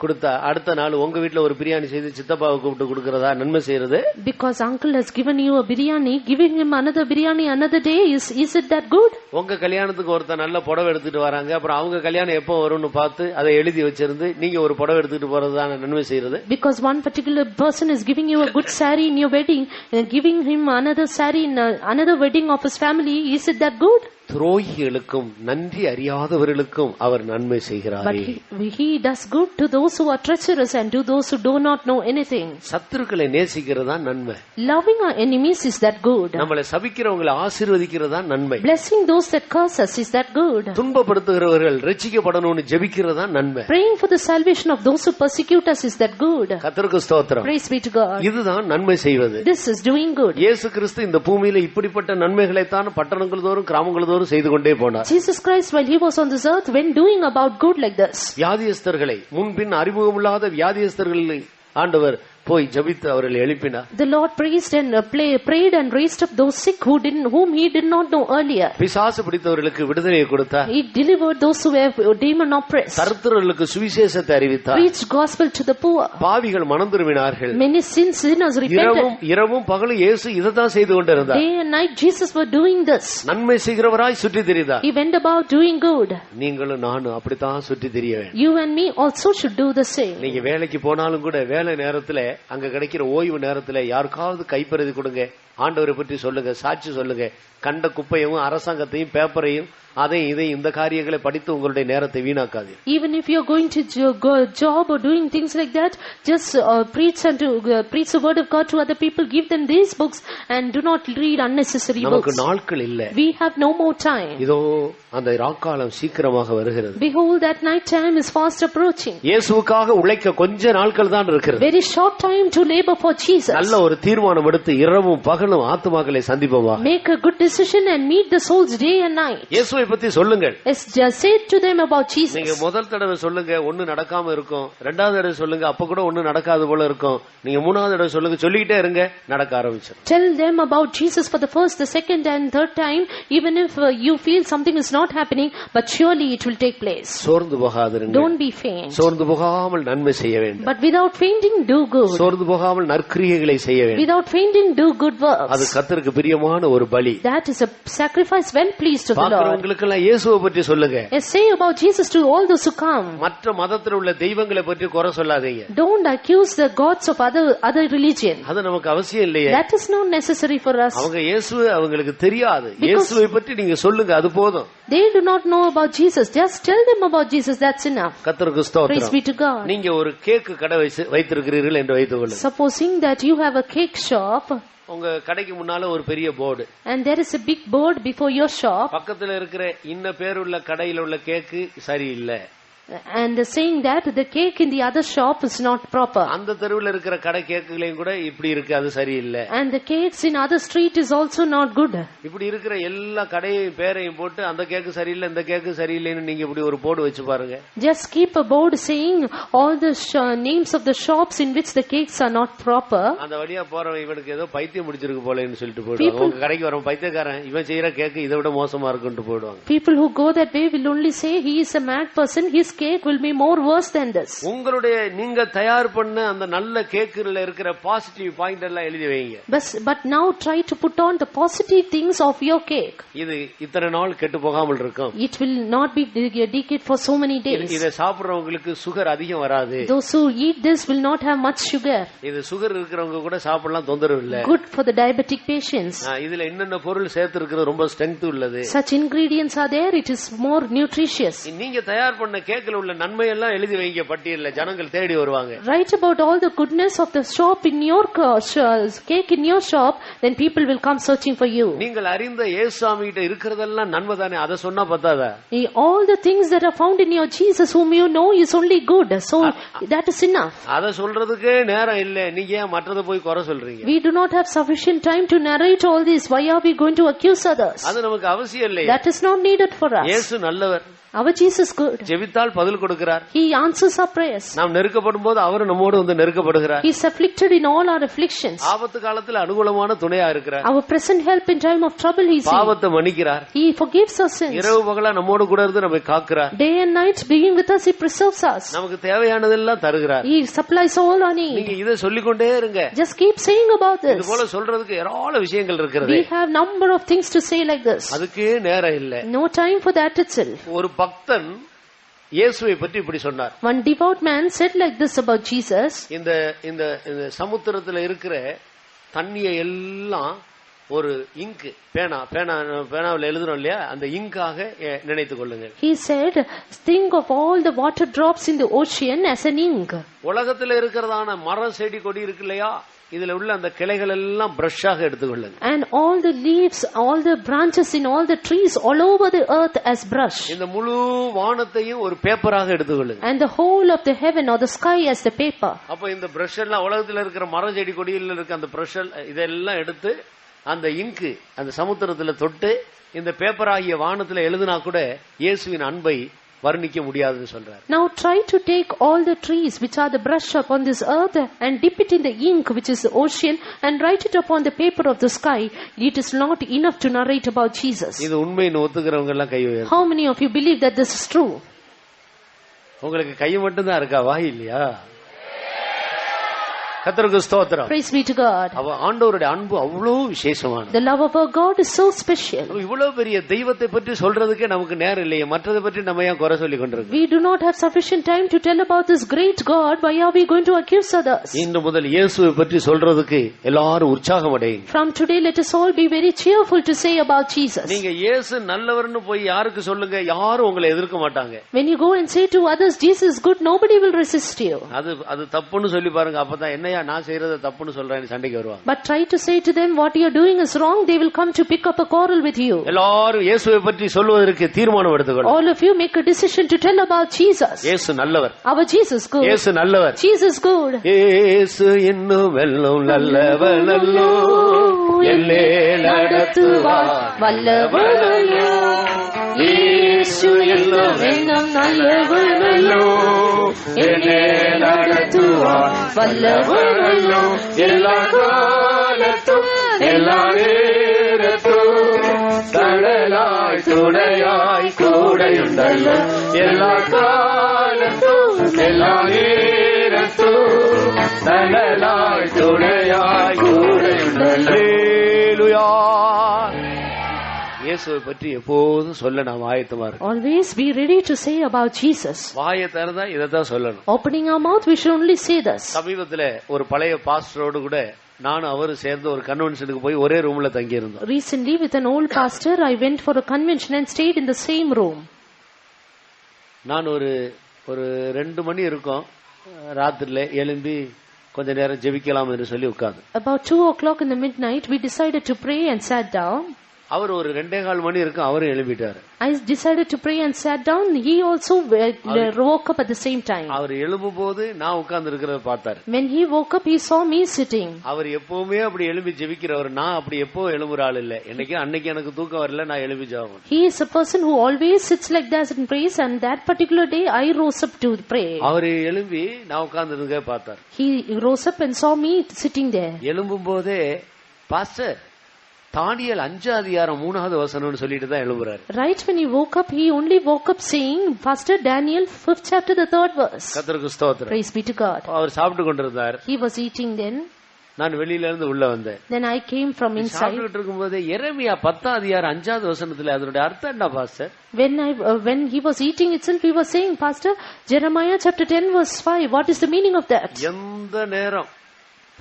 கொடுத்தா அடுத்த நாள் உங்க வீட்டுல ஒரு பிரியாணி செய்து சித்தப்பாவை கூப்பிட்டு கொடுக்கறதா நன்மை செய்யறது? Because uncle has given you a biryani, giving him another biryani another day, is it that good? உங்க கல்யாணத்துக்கு ஒருத்தர் நல்ல புடவை எடுத்துட்டு வராங்க, அப்புறம் அவங்க கல்யாணம் எப்போ வரும்னு பார்த்து அதை எழுதி வச்சிருந்து நீங்க ஒரு புடவை எடுத்துட்டு போறதுதான் நன்மை செய்யறது? Because one particular person is giving you a good saree in your wedding, giving him another saree in another wedding of his family, is it that good? துரோகிகளுக்கும் நன்றி அறியாதவர்களுக்கும் அவர் நன்மை செய்கிறார். But he does good to those who are treacherous and to those who do not know anything. சத்துருக்களை நேசிக்கிறதா நன்மை. Loving our enemies is that good. நம்மளை சபிக்கிறவங்களை ஆசீர்வதிக்கிறதா நன்மை. Blessing those that curse us is that good. துன்பப்படுத்துகிறவர்கள் ரட்சிக்கப்படணும்னு ஜெபிக்கிறதா நன்மை. Praying for the salvation of those who persecute us is that good. கர்த்தருக்கு ஸ்தோத்திரம். Praise be to God. இதுதான் நன்மை செய்வது. This is doing good. இயேசு கிறிஸ்து இந்த பூமியில இப்படிப்பட்ட நன்மைகளை தான் பட்டணங்கள் தோறும் கிராமங்கள் செய்து கொண்டே போனார். Jesus Christ, while he was on this earth, when doing about good like this, வியாதியஸ்தர்களை முன்பின் அறிமுகமில்லாத வியாதியஸ்தர்களை ஆண்டவர் போய் ஜெபித்து அவர்களை எழுப்பினார். The Lord praised and prayed and raised up those sick whom he did not know earlier. பிசாசு பிடித்தவர்களுக்கு விடுதலையை கொடுத்தார். He delivered those who were demon oppressed. தரித்திரர்களுக்கு சுவிசேஷத்தை அறிவித்தார். Preached gospel to the poor. பாவிகள் மனம் திரும்பினார்கள். Many sinners repented. இரவும் பகலும் இயேசு இதைத்தான் செய்து கொண்டிருந்தார். Day and night Jesus were doing this. நன்மை செய்கிறவராய் சுற்றி திரிந்தார். He went about doing good. நீங்களும் நானும் அப்படித்தான் சுற்றி திரிய வேண்டும். You and me also should do the same. நீங்க வேலைக்கு போனாலும் கூட வேலை நேரத்துல அங்க கிடைக்கிற ஓய்வு நேரத்துல யாருக்காவது கைப்பறதி கொடுங்க, ஆண்டவரை பற்றி சொல்லுங்க, சாட்சி சொல்லுங்க. கண்ட குப்பையும் அரசாங்கத்தையும் பேப்பரையும் அதையும் இதையும் இந்த காரியங்களை படித்து உங்களுடைய நேரத்தை வீணாக்காது. Even if you are going to job or doing things like that, just preach the word of God to other people. Give them these books and do not read unnecessary books. நமக்கு நாட்கள் இல்ல. We have no more time. இதோ அந்த ராக்காலம் சீக்கிரமாக வருகிறது. Behold, that night time is fast approaching. இயேசுவுக்காக உழைக்க கொஞ்ச நாட்கள் தான் இருக்கிறது. Very short time to labor for Jesus. நல்ல ஒரு தீர்மானம் எடுத்து இரவும் பகலும் ஆத்துமாக்களை சந்திப்போமா. Make a good decision and meet the souls day and night. இயேசுவை பத்தி சொல்லுங்கள். Just say to them about Jesus. நீங்க முதல் தடவை சொல்லுங்க, ஒண்ணு நடக்காம இருக்கும். ரெண்டாவது தடவை சொல்லுங்க, அப்ப கூட ஒண்ணு நடக்காது போல இருக்கும். நீங்க மூணாவது தடவை சொல்லுங்க, சொல்லிக்கிட்டே இருங்க, நடக்க ஆரம்பிச்சிடும். Tell them about Jesus for the first, the second and third time, even if you feel something is not happening, but surely it will take place. சோர்ந்து போகாதிருங்க. Don't be faint. சோர்ந்து போகாமல் நன்மை செய்ய வேண்டும். But without fainting, do good. சோர்ந்து போகாமல் நற்கிரியைகளை செய்ய வேண்டும். Without fainting, do good works. அது கர்த்தருக்கு பிரியமான ஒரு பலி. That is a sacrifice well pleased to the Lord. பாக்குறவங்களுக்கு எல்லாம் இயேசுவை பற்றி சொல்லுங்க. Say about Jesus to all those who come. மற்ற மதத்தில் உள்ள தெய்வங்களை பற்றி குறை சொல்லாதீங்க. Don't accuse the gods of other religion. அது நமக்கு அவசியம் இல்லையே. That is not necessary for us. அவங்க இயேசுவை அவங்களுக்கு தெரியாது. இயேசுவை பற்றி நீங்க சொல்லுங்க, அது போதும். They do not know about Jesus. Just tell them about Jesus. That's enough. கர்த்தருக்கு ஸ்தோத்திரம். Praise be to God. நீங்க ஒரு கேக் கடை வைத்திருக்கிறீர்கள் என்று வைத்துக்கொள்ளுங்கள். Supposing that you have a cake shop. உங்க கடைக்கு முன்னால ஒரு பெரிய board. And there is a big board before your shop. பக்கத்துல இருக்கிற இன்ன பேருள்ள கடையில உள்ள கேக்கு சரியில்லை. And saying that the cake in the other shop is not proper. அந்த தெருவுல இருக்கிற கடை கேக்குகளையும் கூட இப்படி இருக்கு, அது சரியில்லை. And the cakes in other street is also not good. இப்படி இருக்கிற எல்லா கடையும் பேரையும் போட்டு அந்த கேக்கு சரியில்லை, இந்த கேக்கு சரியில்லைன்னு நீங்க இப்படி ஒரு போர்டு வச்சு பாருங்க. Just keep a board saying all the names of the shops in which the cakes are not proper. அந்த வழியா போறவன் இவனுக்கு ஏதோ பைத்தியம் முடிச்சிருக்கு போலன்னு சொல்லிட்டு போயிடுவாங்க. உங்க கடைக்கு வர பைத்தியக்காரன், இவன் செய்யற கேக்கு இதை விட மோசமா இருக்குன்னு போயிடுவாங்க. People who go that way will only say he is a mad person, his cake will be more worse than this. உங்களுடைய நீங்க தயார் பண்ண அந்த நல்ல கேக்குல இருக்கிற பாசிட்டிவ் பாயிண்ட் எல்லாம் எழுதி வைங்க. But now try to put on the positive things of your cake. இது இத்தனை நாள் கெட்டு போகாமல் இருக்கும். It will not be decayed for so many days. இத சாப்பிடுறவங்களுக்கு சுகர் அதிகம் வராது. Those who eat this will not have much sugar. இது சுகர் இருக்கிறவங்க கூட சாப்பிடலாம், தொந்தரவு இல்ல. Good for the diabetic patients. இதுல என்னென்ன பொருள் சேர்த்து இருக்கிறது ரொம்ப ஸ்ட்ரெngth உள்ளது. Such ingredients are there, it is more nutritious. நீங்க தயார் பண்ண கேக்ல உள்ள நன்மை எல்லாம் எழுதி வைங்க பட்டியல்ல, ஜனங்கள் தேடி வருவாங்க. Write about all the goodness of the shop in your cake in your shop, then people will come searching for you. நீங்கள் அறிந்த இயேசுசாமி கிட்ட இருக்கிறதெல்லாம் நன்மை தானே, அத சொன்னா பத்தாதா? All the things that are found in your Jesus whom you know is only good, so that is enough. அத சொல்றதுக்கே நேரம் இல்ல, நீங்க ஏன் மற்றத போய் குறை சொல்றீங்க? We do not have sufficient time to narrate all this. Why are we going to accuse others? அது நமக்கு அவசியம் இல்லை. That is not needed for us. இயேசு நல்லவர். Our Jesus good. ஜெபித்தால் பதில் கொடுக்கிறார். He answers our prayers. நாம் நெருக்கப்படும்போது அவர் நம்மோடு வந்து நெருக்கப்படுகிறார். He is afflicted in all our afflictions. ஆபத்து காலத்தில் அனுகூலமான துணையா இருக்கிறார். Our present help in time of trouble he is. பாவத்தை மன்னிக்கிறார். He forgives our sins. இரவு பகலா நம்மோடு கூட இருந்து நம்மை காக்கிறார். Day and night being with us he preserves us. நமக்கு தேவையானதெல்லாம் தருகிறார். He supplies all our needs. நீங்க இத சொல்லிக்கொண்டே இருங்க. Just keep saying about this. இது போல சொல்றதுக்கு ஏராளமான விஷயங்கள் இருக்கிறது. We have number of things to say like this. அதுக்கே நேரம் இல்ல. No time for that itself. ஒரு பக்தன் இயேசுவை பற்றி இப்படி சொன்னார். One devout man said like this about Jesus. இந்த இந்த சமுத்திரத்துல இருக்கிற தண்ணியை எல்லாம் ஒரு இங்க் பேனாவில் எழுதுறோம் இல்லையா, அந்த இங்காக நினைத்துக் கொள்ளுங்கள். He said, think of all the water drops in the ocean as an ink. உலகத்துல இருக்கிறதான மரம் செடி கொடி இருக்கு இல்லையா, இதுல உள்ள அந்த கிளைகள் எல்லாம் பிரஷ்ஷாக எடுத்துக்கொள்ளுங்க. And all the leaves, all the branches in all the trees all over the earth as brush. இந்த முழு வானத்தையும் ஒரு பேப்பராக எடுத்துக்கொள்ளுங்க. And the whole of the heaven or the sky as the paper. அப்ப இந்த பிரஷ் எல்லாம் உலகத்துல இருக்கிற மரம் செடி கொடியில் இருக்க அந்த பிரஷ் இதெல்லாம் எடுத்து அந்த இங்கு அந்த சமுத்திரத்துல தொட்டு இந்த பேப்பர் ஆகிய வானத்துல எழுதினா கூட இயேசுவின் அன்பை வர்ணிக்க முடியாதுன்னு சொல்றார். Now try to take all the trees which are the brush upon this earth and dip it in the ink which is the ocean and write it upon the paper of the sky. It is not enough to narrate about Jesus. இது உண்மைன்னு ஒத்துக்கிறவங்க எல்லாம் கை உயர்த்து. How many of you believe that this is true? உங்களுக்கு கை மட்டும் தான் இருக்கா, வாய் இல்லையா? கர்த்தருக்கு ஸ்தோத்திரம். Praise be to God. ஆண்டவருடைய அன்பு அவ்வளவு விசேஷமானது. The love of our God is so special. இவ்வளவு பெரிய தெய்வத்தை பற்றி சொல்றதுக்கே நமக்கு நேரம் இல்லையே, மற்றதை பற்றி நம்ம ஏன் குறை சொல்லிக் கொண்டிருக்கோம்? We do not have sufficient time to tell about this great God. Why are we going to accuse others? இன்று முதல் இயேசுவை பற்றி சொல்றதுக்கு எல்லாரும் உற்சாகம் அடையுங்க. From today let us all be very cheerful to say about Jesus. நீங்க இயேசு நல்லவர்னு போய் யாருக்கு சொல்லுங்க, யாரும் உங்களை எதிர்க்க மாட்டாங்க. When you go and say to others Jesus is good, nobody will resist you. அது தப்புன்னு சொல்லி பாருங்க, அப்பதான் என்னையா நான் செய்யறத தப்புன்னு சொல்றேன்னு சண்டைக்கு வருவாங்க. But try to say to them what you are doing is wrong, they will come to pick up a quarrel with you. எல்லாரும் இயேசுவை பற்றி சொல்வதற்கு தீர்மானம் எடுத்துக்கொள்ளுங்க. All of you make a decision to tell about Jesus. இயேசு நல்லவர். Our Jesus good. இயேசு நல்லவர். Jesus good. இயேசு இன்னும் வெல்லும் நல்லவனல்லோ, எல்லே நடத்துவார் வல்லவனையா. இயேசு என்னவென்னும் நல்லவனல்லோ, என்னை நடத்துவார் வல்லவனல்லோ, எல்லா காலத்தும் எல்லா நேரத்தும் தடலாய் துணையாய் கூடையுண்டல்லோ, எல்லா காலத்தும் எல்லா நேரத்தும் தடலாய் துணையாய் கூடையுண்டல்லோ. இயேசுவை பற்றி எப்போதும் சொல்ல நாம் ஆயத்தமா இருக்கோம். Always be ready to say about Jesus. வாயை திறந்தா இதைத்தான் சொல்லணும். Opening our mouth, we should only say this. சமீபத்துல ஒரு பழைய பாஸ்டரோடு கூட நானும் அவரும் சேர்ந்து ஒரு கன்வென்ஷனுக்கு போய் ஒரே ரூம்ல தங்கி இருந்தோம். Recently with an old pastor I went for a convention and stayed in the same room. நான் ஒரு 2 மணி இருக்கும் ராத்திரில எழும்பி கொஞ்ச நேரம் ஜெபிக்கலாம் என்று சொல்லி உட்கார்ந்து. About 2 o'clock in the midnight we decided to pray and sat down. அவர் ஒரு 2:15 மணி இருக்கும், அவரும் எழும்பிட்டாரு. I decided to pray and sat down. He also woke up at the same time. அவர் எழும்பும்போது நான் உட்கார்ந்து இருக்கிறத பார்த்தாரு. When he woke up, he saw me sitting. அவர் எப்பவுமே அப்படி எழும்பி ஜெபிக்கிறவர். நான் அப்படி எப்போ எழும்புற ஆள் இல்ல. அன்னைக்கு எனக்கு தூக்கம் வரல, நான் எழும்பி ஜெபம். He is a person who always sits like that and prays, and that particular day I rose up to pray. அவர் எழும்பி நான் உட்கார்ந்து இருக்க பார்த்தாரு. He rose up and saw me sitting there. எழும்பும் போதே பாஸ்டர் தானியேல் 5:3 வசனம்னு சொல்லிட்டு தான் எழும்புறாரு. Right when he woke up, he only woke up saying, Pastor Daniel 5th chapter the 3rd verse. கர்த்தருக்கு ஸ்தோத்திரம். Praise be to God. அவர் சாப்பிட்டு கொண்டிருந்தார். He was eating then. நான் வெளியில இருந்து உள்ள வந்தேன். Then I came from inside. சாப்பிட்டுட்டு இருக்கும்போது எரேமியா 10:5 வசனத்துல அதோட அர்த்தம் என்ன pastor? When he was eating itself, he was saying, Pastor, Jeremiah chapter 10 verse 5, what is the meaning of that? எந்த நேரம்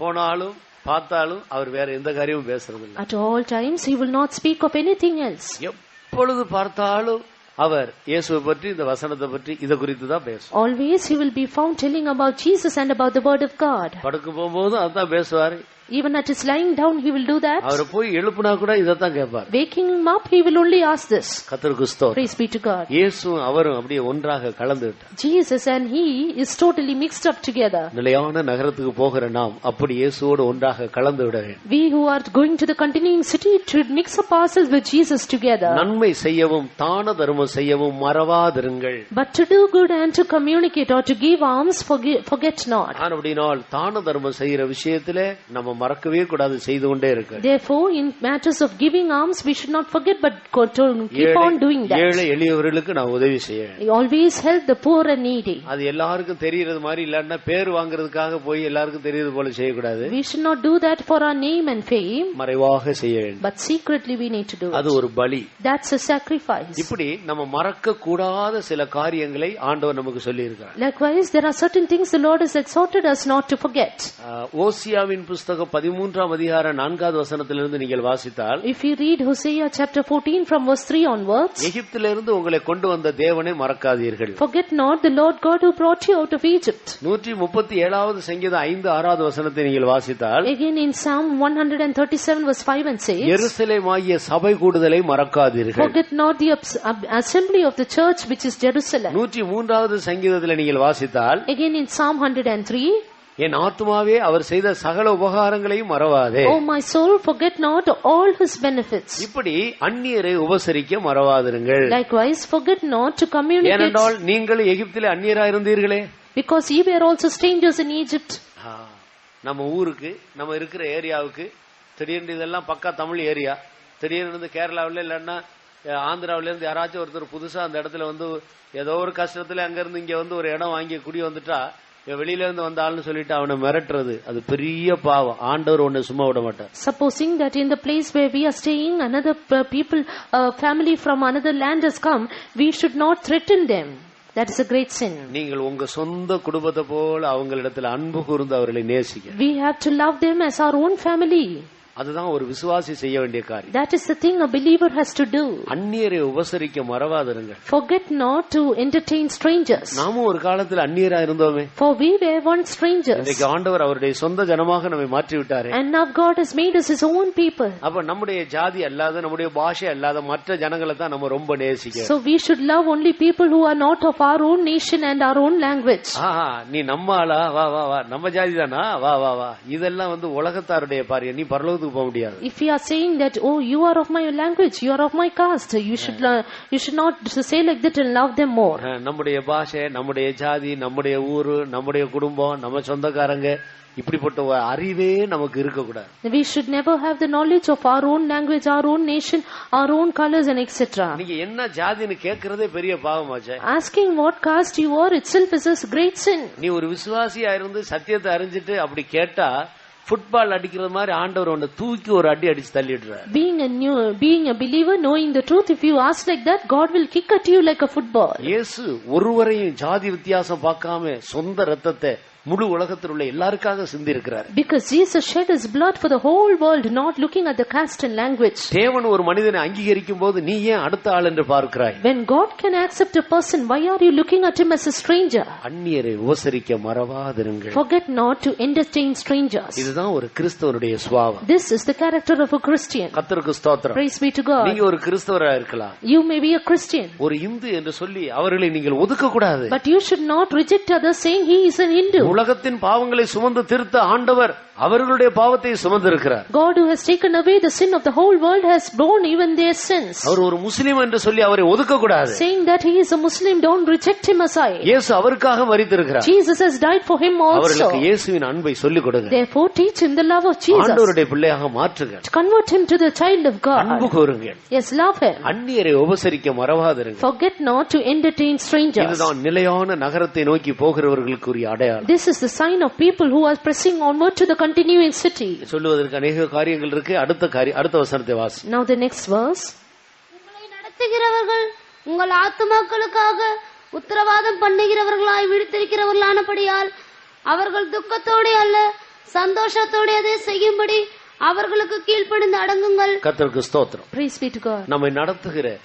போனாலும் பார்த்தாலும் அவர் வேற எந்த காரியமும் பேசுறது இல்ல. At all times he will not speak of anything else. எப்பொழுது பார்த்தாலும் அவர் இயேசுவை பற்றி, இந்த வசனத்தை பற்றி, இத குறித்து தான் பேசுவார். Always he will be found telling about Jesus and about the word of God. படுக்க போகும்போது அதான் பேசுவாரு. Even at his lying down he will do that. அவர் போய் எழுப்புனா கூட இதத்தான் கேட்பார். Waking him up he will only ask this. கர்த்தருக்கு ஸ்தோத்திரம். Praise be to God. இயேசுவும் அவரும் அப்படியே ஒன்றாக கலந்து விட்டார். Jesus and he is totally mixed up together. நிலையான நகரத்துக்கு போகிற நாம் அப்படி இயேசுவோடு ஒன்றாக கலந்து விட வேண்டும். We who are going to the continuing city should mix up ourselves with Jesus together. நன்மை செய்யவும் தான தர்மம் செய்யவும் மறவாதிருங்கள். But to do good and to communicate or to give alms, forget not. அப்படினால் தான தர்மம் செய்யற விஷயத்திலே நம்ம மறக்கவே கூடாது, செய்து கொண்டே இருக்க. Therefore in matters of giving alms we should not forget but keep on doing that. ஏழை எளியவர்களுக்கு நான் உதவி செய்ய. Always help the poor and needy. அது எல்லாருக்கும் தெரியறது மாதிரி இல்லன்னா பேர் வாங்குறதுக்காக போய் எல்லாருக்கும் தெரியறது போல செய்ய கூடாது. We should not do that for our name and fame. மறைவாக செய்ய வேண்டும். But secretly we need to do it. அது ஒரு பலி. That's a sacrifice. இப்படி நம்ம மறக்க கூடாத சில காரியங்களை ஆண்டவர் நமக்கு சொல்லி இருக்கார். Likewise there are certain things the Lord has exhorted us not to forget. ஓசியாவின் புத்தகம் 13ஆம் அதிகாரம் 4வது வசனத்திலிருந்து நீங்கள் வாசித்தால், if you read Hosea chapter 14 from verse 3 onwards, எகிப்திலிருந்து உங்களை கொண்டு வந்த தேவனை மறக்காதீர்கள். Forget not the Lord God who brought you out of Egypt. 137வது சங்கீதம் 5-6வது வசனத்தை நீங்கள் வாசித்தால், again in Psalm 137 verse 5 and 6, எருசலேமாகிய சபை கூடுதலை மறக்காதீர்கள். Forget not the assembly of the church which is Jerusalem. 103வது சங்கீதத்தில் நீங்கள் வாசித்தால், again in Psalm 103, என் ஆத்துமாவே அவர் செய்த சகல உபகாரங்களையும் மறவாதே. Oh my soul, forget not all his benefits. இப்படி அந்நியரை உபசரிக்க மறவாதிருங்கள். Likewise forget not to communicate. ஏனென்றால் நீங்கள் எகிப்திலே அந்நியராய் இருந்தீர்களே. Because ye were also strangers in Egypt. நம்ம ஊருக்கு, நம்ம இருக்கிற ஏரியாவுக்கு திடீர்னு இதெல்லாம் பக்கா தமிழ் ஏரியா, திடீர்னு இருந்து கேரளாவில இல்லன்னா ஆந்திராவில இருந்து யாராச்சும் ஒருத்தர் புதுசா அந்த இடத்துல வந்து ஏதோ ஒரு கஷ்டத்துல அங்க இருந்து இங்க வந்து ஒரு இடம் வாங்கி குடி வந்துட்டா வெளியில இருந்து வந்தாள்னு சொல்லிட்டு அவனை மிரட்டுறது அது பெரிய பாவம். ஆண்டவர் ஒண்ணு சும்மா விட மாட்டார். Supposing that in the place where we are staying another people family from another land has come, we should not threaten them. That is a great sin. நீங்கள் உங்க சொந்த குடும்பத்தை போல அவங்களிடத்தில் அன்பு கூர்ந்து அவர்களை நேசிக்க. We have to love them as our own family. அதுதான் ஒரு விசுவாசி செய்ய வேண்டிய காரியம். That is the thing a believer has to do. அந்நியரை உபசரிக்க மறவாதிருங்கள். Forget not to entertain strangers. நாமும் ஒரு காலத்தில் அந்நியரா இருந்தோமே. For we were once strangers. இன்னைக்கு ஆண்டவர் அவருடைய சொந்த ஜனமாக நம்மை மாற்றி விட்டாரே. And now God has made us his own people. அப்ப நம்முடைய ஜாதி அல்லாத, நம்முடைய பாஷை அல்லாத மற்ற ஜனங்களை தான் நம்ம ரொம்ப நேசிக்கிறோம். So we should love only people who are not of our own nation and our own language. நீ நம்ம ஆளா, வா வா வா, நம்ம ஜாதி தானா, வா வா வா, இதெல்லாம் வந்து உலகத்தாருடைய பாரியம். நீ பரலோகத்துக்கு பரலோகத்துக்கு போக முடியாது. If you are saying that, oh, you are of my language, you are of my caste, you should not say like that and love them more. நம்முடைய பாஷை, நம்முடைய ஜாதி, நம்முடைய ஊரு, நம்முடைய குடும்பம், நம்ம சொந்தக்காரங்க, இப்படிப்பட்ட அறிவே நமக்கு இருக்க கூடாது. We should never have the knowledge of our own language, our own nation, our own colors and etc. நீங்க என்ன ஜாதின்னு கேக்குறதே பெரிய பாவமாச்சே. Asking what caste you are itself is a great sin. நீ ஒரு விசுவாசியா இருந்து சத்தியத்தை அறிஞ்சிட்டு அப்படி கேட்டா ஃபுட்பால் அடிக்கிறது மாதிரி ஆண்டவர் உன்னை தூக்கி ஒரு அடி அடிச்சு தள்ளிடுறார். Being a believer, knowing the truth, if you ask like that, God will kick at you like a football. இயேசு ஒருவரையும் ஜாதி வித்தியாசம் பார்க்காம சொந்த ரத்தத்தை முழு உலகத்தில் உள்ள எல்லாருக்காக சிந்தி இருக்கிறார். Because Jesus shed his blood for the whole world, not looking at the caste and language. தேவன் ஒரு மனிதனை அங்கீகரிக்கும் போது நீ ஏன் அடுத்த ஆள் என்று பார்க்கிறாய்? When God can accept a person, why are you looking at him as a stranger? அந்நியரை உபசரிக்க மறவாதிருங்கள். Forget not to entertain strangers. இதுதான் ஒரு கிறிஸ்தவனுடைய சுபாவம். This is the character of a Christian. கர்த்தருக்கு ஸ்தோத்திரம். Praise be to God. நீங்க ஒரு கிறிஸ்தவரா இருக்கலாம். You may be a Christian. ஒரு இந்து என்று சொல்லி அவர்களை நீங்கள் ஒதுக்க கூடாது. But you should not reject others saying he is an Hindu. உலகத்தின் பாவங்களை சுமந்து திருத்த ஆண்டவர் அவர்களுடைய பாவத்தை சுமந்திருக்கிறார். God who has taken away the sin of the whole world has borne even their sins. அவர் ஒரு முஸ்லிம் என்று சொல்லி அவரை ஒதுக்க கூடாது. Saying that he is a Muslim, don't reject him aside. இயேசு அவருக்காக மரித்திருக்கிறார். Jesus has died for him also. அவர்களுக்கு இயேசுவின் அன்பை சொல்லிக் கொடுங்க. Therefore teach him the love of Jesus. ஆண்டவருடைய பிள்ளையாக மாற்றுங்க. Convert him to the child of God. அன்பு கூருங்க. Yes, love him. அந்நியரை உபசரிக்க மறவாதிருங்க. Forget not to entertain strangers. இதுதான் நிலையான நகரத்தை நோக்கி போகிறவர்களுக்குரிய அடையாளம். This is the sign of people who are pressing onward to the continuing city. சொல்லுவதற்கு अनेक காரியங்கள் இருக்கு. அடுத்த வசனத்தை வாசி. Now the next verse. உங்களை நடத்துகிறவர்கள் உங்கள் ஆத்துமாக்களுக்காக உத்தரவாதம் பண்ணுகிறவர்களாய் விடுத்திருக்கிறவர்களானபடியால் அவர்கள் துக்கத்தோடு அல்ல சந்தோஷத்தோடு அதை செய்யும்படி அவர்களுக்கு கீழ்ப்படிந்து அடங்குங்கள். கர்த்தருக்கு ஸ்தோத்திரம். Praise be to God. நம்மை நடத்துகிற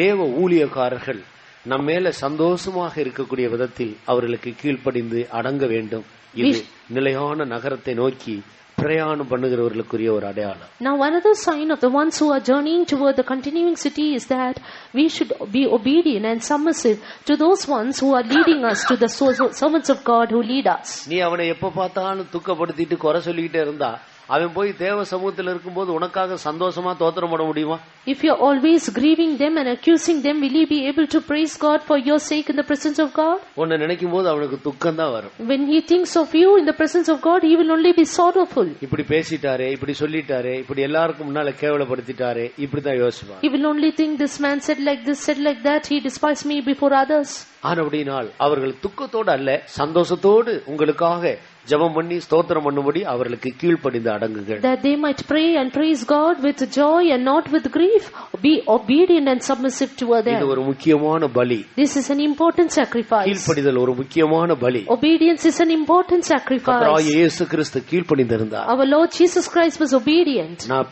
தேவ ஊழியக்காரர்கள் நம்ம மேல சந்தோஷமாக இருக்கக்கூடிய விதத்தில் அவர்களுக்கு கீழ்ப்படிந்து அடங்க வேண்டும். இது நிலையான நகரத்தை நோக்கி பிரயாணம் பண்ணுகிறவர்களுக்குரிய ஒரு அடையாளம். Now another sign of the ones who are journeying toward the continuing city is that we should be obedient and submissive to those ones who are leading us, to the servants of God who lead us. நீ அவனை எப்ப பார்த்தாலும் துக்கப்படுத்திட்டு குறை சொல்லிக்கிட்டே இருந்தா அவன் போய் தேவ சமூகத்தில் இருக்கும்போது உனக்காக சந்தோஷமா தோத்திரம் போட முடியுமா? If you are always grieving them and accusing them, will you be able to praise God for your sake in the presence of God? உன்னை நினைக்கும் போது அவனுக்கு துக்கம் தான் வரும். When he thinks of you in the presence of God, he will only be sorrowful. இப்படி பேசிட்டாரே, இப்படி சொல்லிட்டாரே, இப்படி எல்லாருக்கும் முன்னால கேவலப்படுத்திட்டாரே, இப்படிதான் யோசிப்பான். He will only think this man said like this, said like that, he despised me before others. ஆனபடினால் அவர்கள் துக்கத்தோடு அல்ல சந்தோஷத்தோடு உங்களுக்காக ஜெபம் பண்ணி ஸ்தோத்திரம் பண்ணும்படி அவர்களுக்கு கீழ்ப்படிந்து அடங்குங்கள். That they might pray and praise God with joy and not with grief. Be obedient and submissive toward them. இது ஒரு முக்கியமான பலி. This is an important sacrifice. கீழ்ப்படிதல் ஒரு முக்கியமான பலி. Obedience is an important sacrifice. கர்த்தராகிய இயேசு கிறிஸ்து கீழ்ப்படிந்திருந்தார். Our Lord Jesus Christ was obedient. நான்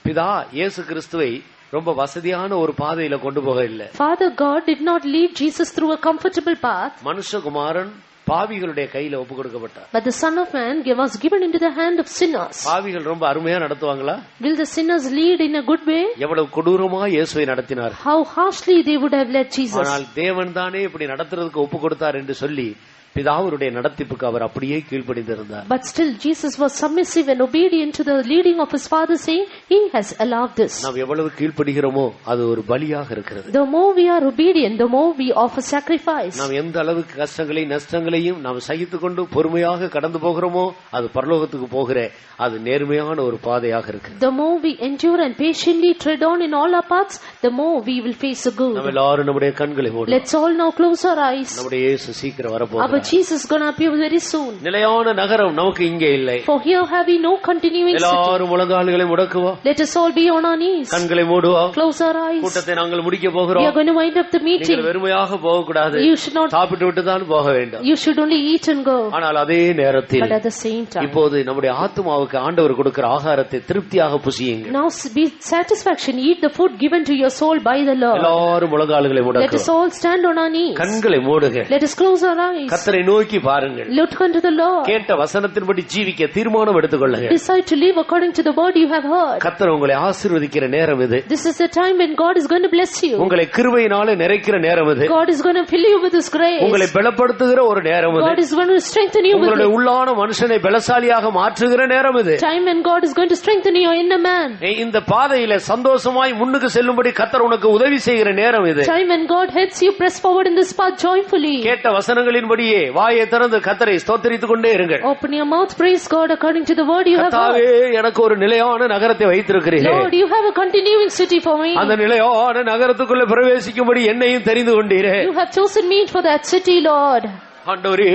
பிதா இயேசு கிறிஸ்துவை ரொம்ப வசதியான ஒரு பாதையில கொண்டு போக இல்ல. Father God did not lead Jesus through a comfortable path. மனுஷகுமாரன் பாவிகளுடைய கையில ஒப்பு கொடுக்கப்பட்டார். But the Son of Man was given into the hand of sinners. பாவிகள் ரொம்ப அருமையா நடத்துவாங்களா? Will the sinners lead in a good way? எவ்வளவு கொடூரமா இயேசுவை நடத்தினார். How harshly they would have led Jesus. ஆனால் தேவன் தானே இப்படி நடத்துறதுக்கு ஒப்பு கொடுத்தார் என்று சொல்லி பிதாவுடைய நடத்திப்புக்கு அவர் அப்படியே கீழ்ப்படிந்திருந்தார். But still Jesus was submissive and obedient to the leading of his Father, saying he has allowed this. நாம் எவ்வளவு கீழ்ப்படிகிறோமோ அது ஒரு பலியாக இருக்கிறது. The more we are obedient, the more we offer sacrifice. நாம் எந்த அளவுக்கு கஷ்டங்களையும் நஷ்டங்களையும் நாம் சகித்துக்கொண்டு பொறுமையாக கடந்து போகிறோமோ அது பரலோகத்துக்கு போகிற அது நேர்மையான ஒரு பாதையாக இருக்கிறது. The more we endure and patiently tread on in all our paths, the more we will face a good. நாம் எல்லாரும் நம்முடைய கண்களை மூடுவோம். Let's all now close our eyes. நம்முடைய இயேசு சீக்கிரம் வரப்போகிறார். Jesus is going to appear very soon. நிலையான நகரம் நமக்கு இங்கே இல்லை. For here have we no continuing city. எல்லாரும் முழங்கால்களை முடக்குவோம். Let us all be on our knees. கண்களை மூடுவோம். Close our eyes. கூட்டத்தை நாங்கள் முடிக்க போகிறோம். We are going to wind up the meeting. நீங்கள் வெறுமையாக போக கூடாது. You should not. சாப்பிட்டு விட்டு தான் போக வேண்டும். You should only eat and go. ஆனால் அதே நேரத்தில் But at the same time. இப்போது நம்முடைய ஆத்துமாவுக்கு ஆண்டவர் கொடுக்கிற ஆகாரத்தை திருப்தியாக புசியுங்கள். Now be satisfaction, eat the food given to your soul by the Lord. எல்லாரும் முழங்கால்களை Let us முடக்குவோம். all stand on our knees. கண்களை மூடுங்க. Let us close our eyes. கர்த்தரை கர்த்தரை நோக்கி பாருங்கள். Look unto the Lord. கேட்ட வசனத்தின்படி ஜீவிக்க தீர்மானம் எடுத்துக்கொள்ளுங்கள். Decide to live according to the word you have heard. கர்த்தர் உங்களை ஆசீர்வதிக்கிற நேரம் இது. This is the time when God is going to bless you. உங்களை கிருபையினாலே நிறைக்கிற நேரம் இது. God is going to fill you with His grace. உங்களை பலப்படுத்துகிற ஒரு நேரம் இது. God is going to strengthen you with உங்களுடைய உள்ளான மனுஷனை பலசாலியாக மாற்றுகிற நேரம் இது. time when God is going to strengthen your inner man. இந்த பாதையில சந்தோஷமாய் முன்னுக்கு செல்லும்படி கர்த்தர் உனக்கு உதவி செய்கிற நேரம் இது. time when God helps you press forward in this path joyfully. கேட்ட வசனங்களின்படியே வாயை திறந்து கர்த்தரை ஸ்தோத்திரித்துக் கொண்டே இருங்கள். Open your mouth, praise God according to the word you have heard. கர்த்தாவே, எனக்கு ஒரு நிலையான நகரத்தை வைத்திருக்கிறீரே. Lord, you have a continuing city for me. அந்த நிலையான நகரத்துக்குள்ள பிரவேசிக்கும்படி என்னையும் தெரிந்து கொண்டீரே. You have chosen me for that city, Lord. ஆண்டவரே,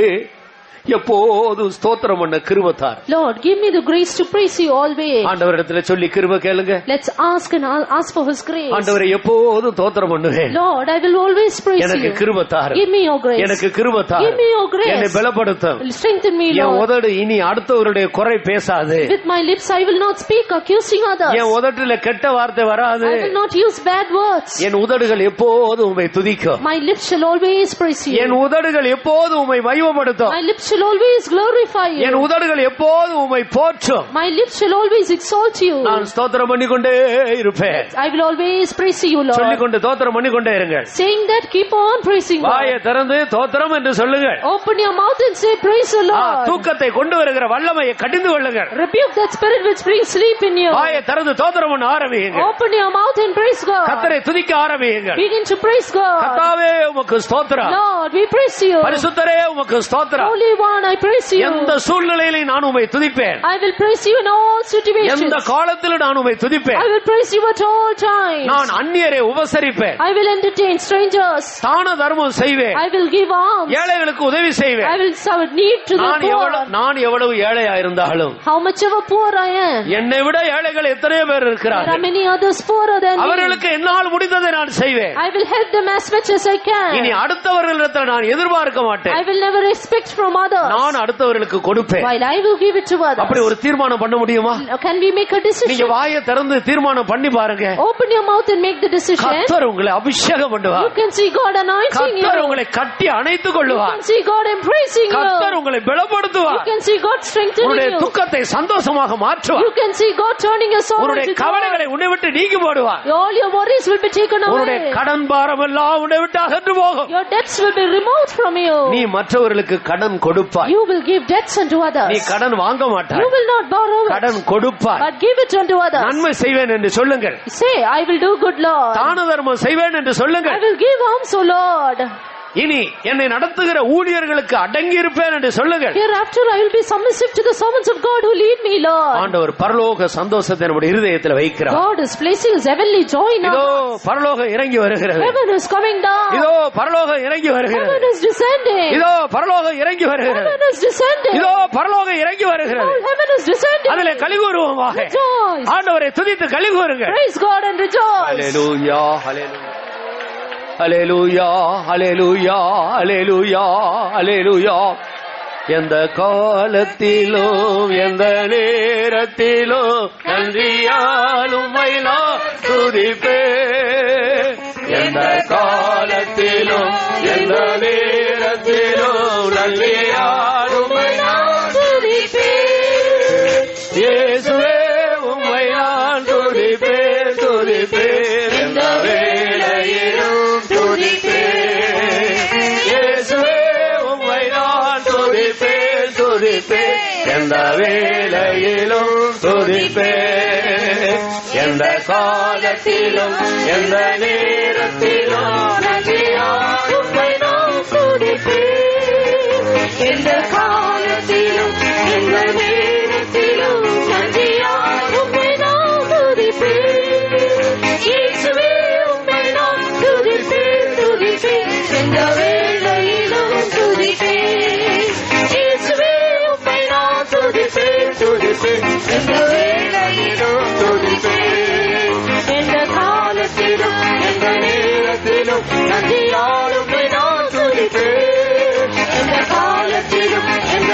எப்போதும் ஸ்தோத்திரம் பண்ண கிருபை தார். Lord, give me the grace to praise you always. ஆண்டவரிடத்துல சொல்லி கிருபை கேளுங்க. Let's ask and ask for His grace. ஆண்டவரே, எப்போதும் ஸ்தோத்திரம் பண்ணுவேன். Lord, I will always praise எனக்கு you. கிருபை தார். Give me your grace. எனக்கு கிருபை தார். Give me your grace. என்னை பலப்படுத்தும். Strengthen me, என் Lord. உதடு இனி அடுத்தவருடைய குறை பேசாது. With my lips I will not speak accusing others. என் உதட்டுல கெட்ட வார்த்தை வராது. I will not use bad words. என் உதடுகள் எப்போதும் உம்மை துதிக்கும். My lips shall always praise you. என் உதடுகள் எப்போதும் உம்மை மகிமைப்படுத்தும். My lips shall always glorify you. என் உதடுகள் எப்போதும் உம்மை போற்றும். My lips shall always exalt you. நான் ஸ்தோத்திரம் பண்ணிக்கொண்டே இருப்பேன். I will always praise you, Lord. சொல்லிக்கொண்டு ஸ்தோத்திரம் பண்ணிக்கொண்டே இருங்கள். Saying that, keep on praising God. வாயை திறந்து ஸ்தோத்திரம் என்று சொல்லுங்கள். Open your mouth and say praise the Lord. தூக்கத்தை கொண்டு வருகிற வல்லமையை கடிந்து கொள்ளுங்கள். Rebuke that spirit which brings sleep in you. வாயை திறந்து ஸ்தோத்திரம் பண்ண ஆரம்பியுங்கள். Open your mouth and praise God. கர்த்தரை துதிக்க ஆரம்பியுங்கள். Begin to praise God. கர்த்தாவே, உமக்கு ஸ்தோத்திரம். Lord, we praise you. பரிசுத்தரே, உமக்கு ஸ்தோத்திரம். Holy One, I praise you. எந்த சூழ்நிலையிலே நான் உம்மை துதிப்பேன். I will praise you in all situations. எந்த காலத்திலும் நான் உம்மை துதிப்பேன். I will praise you at all times. நான் அந்நியரை உபசரிப்பேன். I will entertain strangers. தான தர்மம் செய்வேன். I will give alms. ஏழைகளுக்கு உதவி செய்வேன். I will serve need to the poor. நான் எவ்வளவு ஏழையா இருந்தாலும், How much of a poor I am. என்னை விட ஏழைகள் எத்தனையோ பேர் There are இருக்கிறார்கள். many others poorer than me. அவர்களுக்கு என்னால் முடிந்ததை நான் செய்வேன். I will help them as much as I இனி can. அடுத்தவர்களிடத்தில் நான் எதிர்பார்க்க மாட்டேன். I will never expect from others, நான் அடுத்தவர்களுக்கு கொடுப்பேன். while I will give it to அப்படி others. ஒரு தீர்மானம் பண்ண முடியுமா? Can we make a நீங்க decision? வாயை திறந்து தீர்மானம் பண்ணி பாருங்க. Open your mouth and make the decision. கர்த்தர் உங்களை அபிஷேகம் You பண்ணுவார். can see God anointing you. கர்த்தர் உங்களை கட்டி அணைத்துக் You கொள்ளுவார். can see God embracing கர்த்தர் you. உங்களை You பலப்படுத்துவார். can see God strengthening உன்னுடைய you. துக்கத்தை சந்தோஷமாக மாற்றுவார். You can see God turning your sorrow உன்னுடைய into joy. கவலைகளை உன்னை விட்டு நீக்கி போடுவார். All your worries will be taken உன்னுடைய away. கடன் பாரம் எல்லாம் உன்னை விட்டு அகன்று போகும். Your debts will be removed from you. நீ மற்றவர்களுக்கு கடன் கொடுப்பாய். You will give debts unto நீ others. கடன் வாங்க மாட்டாய். You will not borrow it, கடன் கொடுப்பாய். but give it unto others. நன்மை செய்வேன் என்று சொல்லுங்கள். Say, I will do good, Lord. தான தர்மம் செய்வேன் என்று I சொல்லுங்கள். will give alms, O Lord. இனி என்னை நடத்துகிற ஊழியர்களுக்கு அடங்கி இருப்பேன் என்று சொல்லுங்கள். Hereafter I will be submissive to the servants of God who lead me, Lord. ஆண்டவர் பரலோக சந்தோஷத்தை நம்முடைய இருதயத்தில் வைக்கிறார். God is placing His heavenly joy in இதோ our hearts. பரலோகம் இறங்கி வருகிறது. Heaven is coming down. இதோ பரலோகம் இறங்கி வருகிறது. Heaven is descending. இதோ பரலோகம் இறங்கி வருகிறது. Heaven is descending. இதோ பரலோகம் இறங்கி வருகிறது. All heaven is descending. அதிலே கலிகூறுவோமாக. Rejoice. ஆண்டவரை துதித்து கலிகூறுங்கள். Praise God and rejoice. ஹல்லேலூயா, ஹல்லேலூயா, ஹல்லேலூயா, ஹல்லேலூயா, ஹல்லேலூயா, ஹல்லேலூயா. எந்த காலத்திலும் எந்த நேரத்திலும் நன்றியால் உம்மை நான் துதிப்பேன். எந்த காலத்திலும் எந்த நேரத்திலும் நன்றியால் உம்மை நான் துதிப்பேன். இயேசுவே, உம்மை நான் துதிப்பேன், துதிப்பேன். எந்த வேளையிலும் துதிப்பேன். இயேசுவே, உம்மை நான் துதிப்பேன், துதிப்பேன். எந்த வேளையிலும் துதிப்பேன். எந்த காலத்திலும் எந்த நேரத்திலும் நன்றியால் உம்மை நான் துதிப்பேன். எந்த காலத்திலும் எந்த நேரத்திலும் நன்றியால் உம்மை நான் துதிப்பேன். இயேசுவே, உம்மை நான் துதிப்பேன், துதிப்பேன். எந்த வேளையிலும் துதிப்பேன். இயேசுவே, உம்மை நான் துதிப்பேன், துதிப்பேன். எந்த வேளையிலும் துதிப்பேன். எந்த காலத்திலும் எந்த நேரத்திலும் நன்றியால் உம்மை நான் துதிப்பேன். எந்த காலத்திலும் எந்த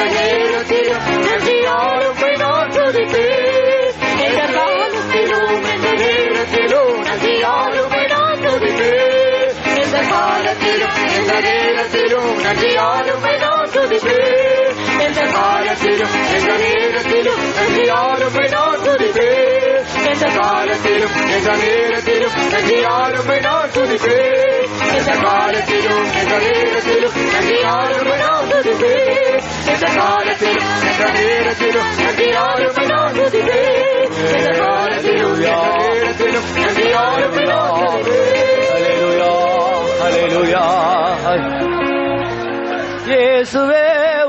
காலத்திலும் எந்த நேரத்திலும் நன்றி யாருமை நான் துதிப்பேன். எந்த காலத்திலும் எந்த நேரத்திலும் நன்றி யாருமை நான் துதிப்பேன். எந்த காலத்திலும் எந்த நேரத்திலும் நன்றி யாருமை நான் துதிப்பேன். எந்த காலத்திலும் எந்த நேரத்திலும் நன்றி யாருமை நான் துதிப்பேன். எந்த காலத்திலும் எந்த நேரத்திலும் நன்றி யாருமை நான் துதிப்பேன். ஹல்லேலூயா, ஹல்லேலூயா. இயேசுவே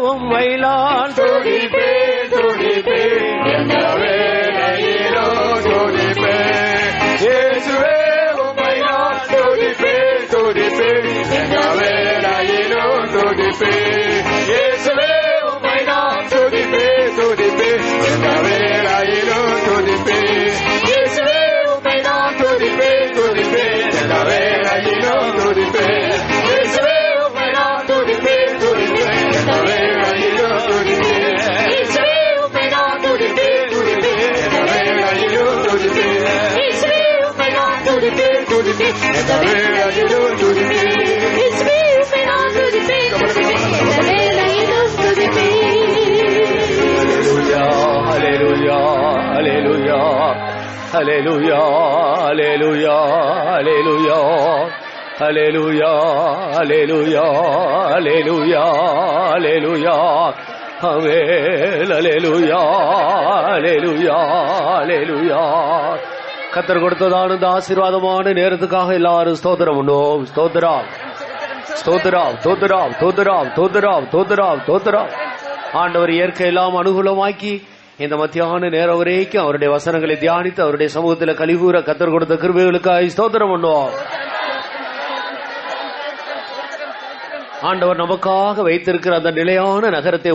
உம்மை நான் துதிப்பேன், துதிப்பேன், எந்த வேளையிலும் துதிப்பேன். இயேசுவே உம்மை நான் துதிப்பேன், துதிப்பேன், எந்த வேளையிலும் துதிப்பேன். இயேசுவே உம்மை நான் துதிப்பேன், துதிப்பேன், எந்த வேளையிலும் துதிப்பேன். இயேசுவே உம்மை நான் துதிப்பேன், துதிப்பேன், எந்த வேளையிலும் துதிப்பேன். இயேசுவே உம்மை நான் துதிப்பேன், துதிப்பேன், எந்த வேளையிலும் துதிப்பேன். இயேசுவே உம்மை நான் துதிப்பேன், துதிப்பேன், எந்த வேளையிலும் துதிப்பேன். இயேசுவே உம்மை நான் துதிப்பேன், துதிப்பேன், எந்த வேளையிலும் துதிப்பேன். இயேசுவே உம்மை நான் துதிப்பேன், துதிப்பேன், எந்த வேளையிலும் துதிப்பேன். ஹல்லேலூயா, ஹல்லேலூயா, ஹல்லேலூயா, ஹல்லேலூயா, ஹல்லேலூயா, ஹல்லேலூயா, ஹல்லேலூயா, ஹல்லேலூயா, ஹல்லேலூயா, ஆமென், ஹல்லேலூயா, ஹல்லேலூயா, ஹல்லேலூயா. கர்த்தர் கொடுத்ததான இந்த ஆசீர்வாதமான நேரத்துக்காக எல்லாரும் ஸ்தோத்திரம் பண்ணுவோம். ஸ்தோத்திரம், ஸ்தோத்திரம், ஸ்தோத்திரம், ஸ்தோத்திரம், ஸ்தோத்திரம், ஸ்தோத்திரம், ஸ்தோத்திரம். ஆண்டவர் இயற்கை எல்லாம் அனுகூலமாக்கி இந்த மத்தியான நேரம் வரைக்கும் அவருடைய வசனங்களை தியானித்து அவருடைய சமூகத்தில் கலிகூற கர்த்தர் கொடுத்த கிருபைகளுக்காக ஸ்தோத்திரம் பண்ணுவோம். ஆண்டவர் நமக்காக வைத்திருக்கிற அந்த நிலையான நகரத்தை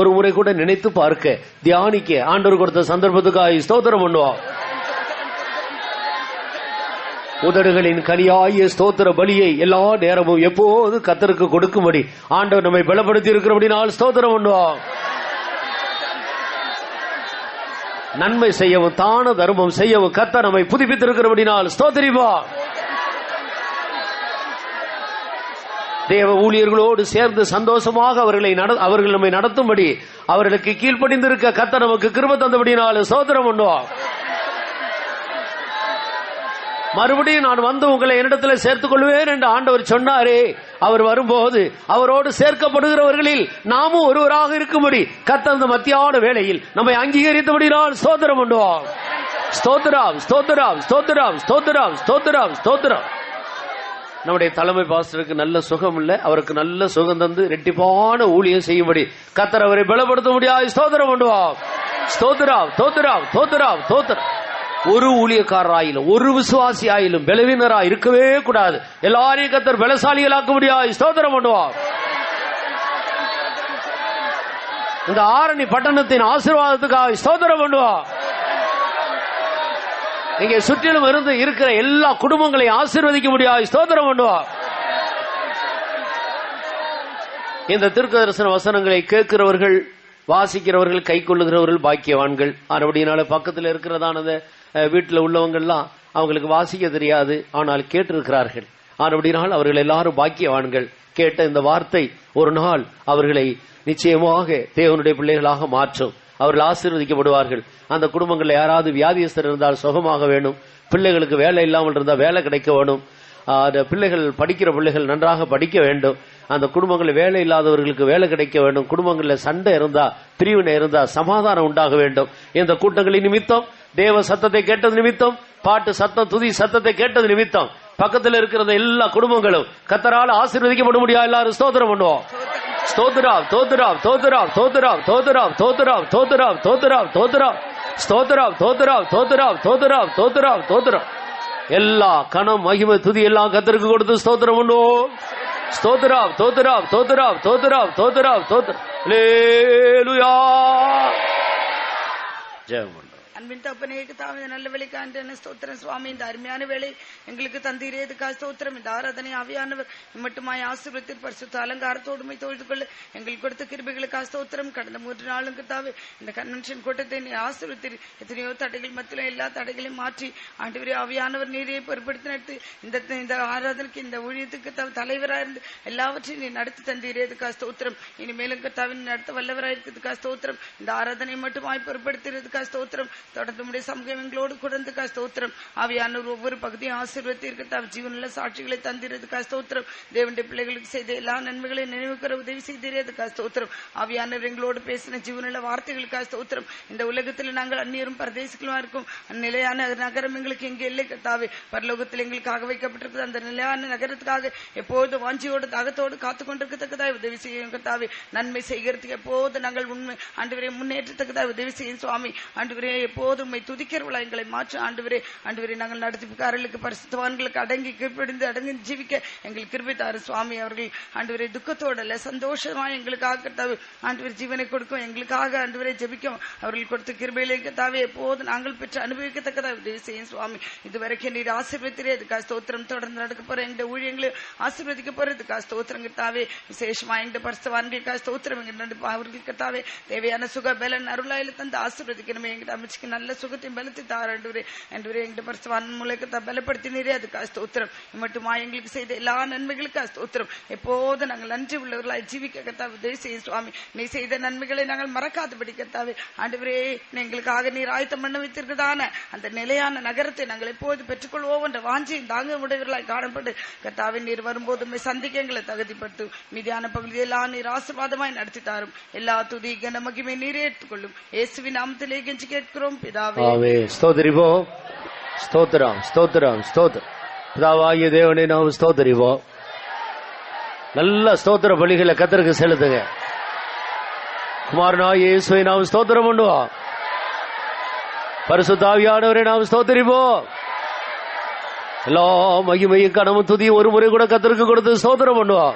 ஒரு முறை கூட நினைத்து பார்க்க தியானிக்க ஆண்டவர் கொடுத்த சந்தர்ப்பத்துக்காக ஸ்தோத்திரம் பண்ணுவோம். உதடுகளின் கனியாகிய ஸ்தோத்திர பலியை எல்லா நேரமும் எப்போது கர்த்தருக்கு கொடுக்கும்படி ஆண்டவர் நம்மை பலப்படுத்தி இருக்கிறபடினால் ஸ்தோத்திரம் பண்ணுவோம். நன்மை செய்யவும் தான தர்மம் செய்யவும் கர்த்தர் நம்மை புதுப்பித்திருக்கிறபடினால் ஸ்தோத்திரிப்போம். தேவ ஊழியர்களோடு சேர்ந்து சந்தோஷமாக அவர்கள் நம்மை நடத்தும்படி அவர்களுக்கு கீழ்ப்படிந்திருக்க கர்த்தர் நமக்கு கிருபை தந்தபடினால் ஸ்தோத்திரம் பண்ணுவோம். மறுபடியும் நான் வந்து உங்களை என்னிடத்தில் சேர்த்துக் கொள்வேன் என்று ஆண்டவர் சொன்னாரே, அவர் வரும்போது அவரோடு சேர்க்கப்படுகிறவர்களில் நாமும் ஒருவராக இருக்கும்படி கர்த்தர் அந்த மத்தியான வேளையில் நம்மை அங்கீகரித்தபடினால் ஸ்தோத்திரம் பண்ணுவோம். ஸ்தோத்திரம், ஸ்தோத்திரம், ஸ்தோத்திரம், ஸ்தோத்திரம், ஸ்தோத்திரம், ஸ்தோத்திரம். நம்முடைய தலைமை பாஸ்டருக்கு நல்ல சுகம் இல்ல, அவருக்கு நல்ல சுகம் தந்து ரெட்டிப்பான ஊழியம் செய்யும்படி கர்த்தர் அவரை பலப்படுத்த முடியாது. ஸ்தோத்திரம் பண்ணுவோம். ஸ்தோத்திரம், ஸ்தோத்திரம், ஸ்தோத்திரம், ஸ்தோத்திரம். ஒரு ஊழியக்காரராயிலும் ஒரு விசுவாசி ஆயிலும் பலவீனரா இருக்கவே கூடாது. எல்லாரையும் கர்த்தர் பலசாலிகளாக்க முடியாது. ஸ்தோத்திரம் பண்ணுவோம். இந்த ஆரணி பட்டணத்தின் ஆசீர்வாதத்துக்காக ஸ்தோத்திரம் பண்ணுவோம். இங்கே சுற்றிலும் இருந்து இருக்கிற எல்லா குடும்பங்களை ஆசீர்வதிக்க முடியாது. ஸ்தோத்திரம் பண்ணுவோம். இந்த தீர்க்கதரிசன வசனங்களை கேட்கிறவர்கள், வாசிக்கிறவர்கள், கை கொள்ளுகிறவர்கள் பாக்கியவான்கள். அப்படினால பக்கத்தில் இருக்கிறதானது வீட்டில் உள்ளவங்கள்லாம் அவங்களுக்கு வாசிக்க தெரியாது, ஆனால் கேட்டிருக்கிறார்கள். அப்படினால் அவர்கள் எல்லாரும் பாக்கியவான்கள். கேட்ட இந்த வார்த்தை ஒரு நாள் அவர்களை நிச்சயமாக தேவனுடைய பிள்ளைகளாக மாற்றும். அவர்கள் ஆசீர்வதிக்கப்படுவார்கள். அந்த குடும்பங்களில் யாராவது வியாதியஸ்தர் இருந்தால் சுகமாக வேணும், பிள்ளைகளுக்கு வேலை இல்லாமல் இருந்தால் வேலை கிடைக்க வேணும், பிள்ளைகள் படிக்கிற பிள்ளைகள் நன்றாக படிக்க வேண்டும், அந்த குடும்பங்களில் வேலை இல்லாதவர்களுக்கு வேலை கிடைக்க வேண்டும், குடும்பங்களில் சண்டை இருந்தா பிரிவினை இருந்தா சமாதானம் உண்டாக வேண்டும். இந்த கூட்டங்களின் நிமித்தம், தேவ சத்தத்தை கேட்டது நிமித்தம், பாட்டு சத்தம் துதி சத்தத்தை கேட்டது நிமித்தம் பக்கத்தில் இருக்கிற எல்லா குடும்பங்களும் கர்த்தரால் ஆசீர்வதிக்கப்பட முடியாது. எல்லாரும் ஸ்தோத்திரம் பண்ணுவோம். ஸ்தோத்திரம், ஸ்தோத்திரம், ஸ்தோத்திரம், ஸ்தோத்திரம், ஸ்தோத்திரம், ஸ்தோத்திரம், ஸ்தோத்திரம், ஸ்தோத்திரம், ஸ்தோத்திரம், ஸ்தோத்திரம், ஸ்தோத்திரம், ஸ்தோத்திரம், ஸ்தோத்திரம், ஸ்தோத்திரம், ஸ்தோத்திரம். எல்லா கணம் மகிமை துதி எல்லாம் கர்த்தருக்கு கொடுத்து ஸ்தோத்திரம் பண்ணுவோம். ஸ்தோத்திரம், ஸ்தோத்திரம், ஸ்தோத்திரம், ஸ்தோத்திரம், ஸ்தோத்திரம், ஸ்தோத்திரம். ஹல்லேலூயா. ஜெபம் பண்ணுவோம். அன்பின் தப்பனே கர்த்தாவே, இந்த நல்ல வேலைக்கான ஸ்தோத்திரம் சுவாமி. இந்த அருமையான வேலை எங்களுக்கு தந்தீரே, இதுக்காக ஸ்தோத்திரம். இந்த ஆராதனை ஆவியானவர் மட்டுமாய் ஆசீர்வதித்து பரிசுத்த அலங்காரத்தோடுமை தொழுது கொள்ள எங்களுக்கு கொடுத்த கிருபைகளுக்காக ஸ்தோத்திரம். கடந்த 3 நாளும் கர்த்தாவே இந்த கன்வென்ஷன் கூட்டத்தை நீ ஆசீர்வதித்து எத்தனையோ தடைகள் மத்தியிலும் எல்லா தடைகளையும் மாற்றி ஆண்டவரே ஆவியானவர் நீரை பொறுப்படுத்தி நடத்தி இந்த ஆராதனைக்கு இந்த ஊழியத்துக்கு தலைவராக இருந்து எல்லாவற்றையும் நீ நடத்தி தந்தீரே, இதுக்காக ஸ்தோத்திரம். இனிமேலும் கர்த்தாவின் நடத்த வல்லவராக இருக்கிறதுக்காக ஸ்தோத்திரம். இந்த ஆராதனை மட்டுமாய் பொறுப்படுத்துறதுக்காக ஸ்தோத்திரம். தொடர்ந்து முடிய சமூகம் எங்களோடு கூடதுக்காக ஸ்தோத்திரம். ஆவியானவர் ஒவ்வொரு பகுதியும் ஆசீர்வதித்து இருக்கிற ஜீவனுள்ள சாட்சிகளை தந்திரதுக்காக ஸ்தோத்திரம். தேவனுடைய பிள்ளைகளுக்கு செய்த எல்லா நன்மைகளையும் நினைவுக்கிற உதவி செய்ததுக்காக ஸ்தோத்திரம். ஆவியானவர் எங்களோடு பேசின ஜீவனுள்ள வார்த்தைகளுக்காக ஸ்தோத்திரம். இந்த உலகத்தில் நாங்கள் அந்நியரும் பரதேசிகளுமா இருக்கும் நிலையான நகரம் எங்களுக்கு எங்கே இல்லை கர்த்தாவே. பரலோகத்தில் எங்களுக்காக வைக்கப்பட்டிருக்கிறது அந்த நிலையான நகரத்துக்காக எப்போது வாஞ்சியோடு தாகத்தோடு காத்துக் கொண்டிருக்கத்தக்கதாக உதவி செய்யும் கர்த்தாவே. நன்மை செய்கிறதுக்கு எப்போது நாங்கள் உண்மை ஆண்டவரே முன்னேற்றத்தக்கதாக உதவி செய்யும் சுவாமி. ஆண்டவரே எப்போது உண்மை துதிக்கிறவளா எங்களை மாற்ற ஆண்டவரே. ஆண்டவரே நாங்கள் நடத்திப்புக்காரர்களுக்கு பரிசுத்தவான்களுக்கு அடங்கி கீழ்ப்படிந்து அடங்கி ஜீவிக்க எங்களுக்கு கிருபை தாரு சுவாமி. அவர்கள் ஆண்டவரே துக்கத்தோட இல்ல சந்தோஷமா எங்களுக்காக கர்த்தாவே ஆண்டவரே ஜீவனை கொடுக்கும் எங்களுக்காக ஆண்டவரே ஜெபிக்கும் அவர்கள் கொடுத்த கிருபையிலே கர்த்தாவே எப்போது நாங்கள் பெற்று அனுபவிக்கத்தக்கதாக உதவி செய்யும் சுவாமி. இதுவரைக்கும் நீர் ஆசீர்வதித்தீரே, இதுக்காக ஸ்தோத்திரம். தொடர்ந்து நடக்க போற எங்க ஊழியங்களை ஆசீர்வதிக்க போறதுக்காக ஸ்தோத்திரம் கர்த்தாவே. விசேஷமா எங்க பரிசுத்தவான்களுக்காக ஸ்தோத்திரம். அவர்களுக்கு கர்த்தாவே தேவையான சுக பலன் அருளாயில தந்து ஆசீர்வதிக்கணுமே. எங்க அமைச்சுக்கு நல்ல சுகத்தையும் பலத்தை தார ஆண்டவரே. ஆண்டவரே எங்க பரிசுத்தவான் மூலத்தை பலப்படுத்தினீரே, அதுக்காக ஸ்தோத்திரம். மட்டுமா எங்களுக்கு செய்த எல்லா நன்மைகளுக்காக ஸ்தோத்திரம். எப்போது நாங்கள் நன்றி உள்ளவர்களாய் ஜீவிக்க கர்த்தாவே உதவி செய்யும் சுவாமி. நீ செய்த நன்மைகளை நாங்கள் மறக்காதபடி கர்த்தாவே ஆண்டவரே எங்களுக்காக நீர் ஆயத்தம் பண்ண வைத்திருக்கிறதான அந்த நிலையான நகரத்தை நாங்கள் எப்போது பெற்றுக்கொள்வோம் என்ற வாஞ்சியை தாங்க உடையவர்களாய் காணப்பட்டு கர்த்தாவே நீர் வரும்போது சந்திக்க எங்களை தகுதிப்படுத்தும். மீதியான பகுதியெல்லாம் நீர் ஆசீர்வாதமாய் நடத்தி தாரும். எல்லா துதி கன மகிமை நீரே ஏற்றுக்கொள்ளும். இயேசுவின் நாமத்திலே கெஞ்சி கேட்கிறோம் பிதாவே. ஸ்தோத்திரிப்போம். ஸ்தோத்திரம் ஸ்தோத்திரம் ஸ்தோத்திரம். பிதாவாகிய தேவனே நாம் ஸ்தோத்திரிப்போம். நல்ல ஸ்தோத்திர பலிகளை கர்த்தருக்கு செலுத்துங்க. குமாரனாகிய இயேசுவை நாம் ஸ்தோத்திரம் பண்ணுவோம். பரிசுத்த ஆவியானவரை நாம் ஸ்தோத்திரிப்போம். எல்லா மகிமையும் கனமும் துதியும் ஒரு முறை கூட கர்த்தருக்கு கொடுத்து ஸ்தோத்திரம் பண்ணுவோம்.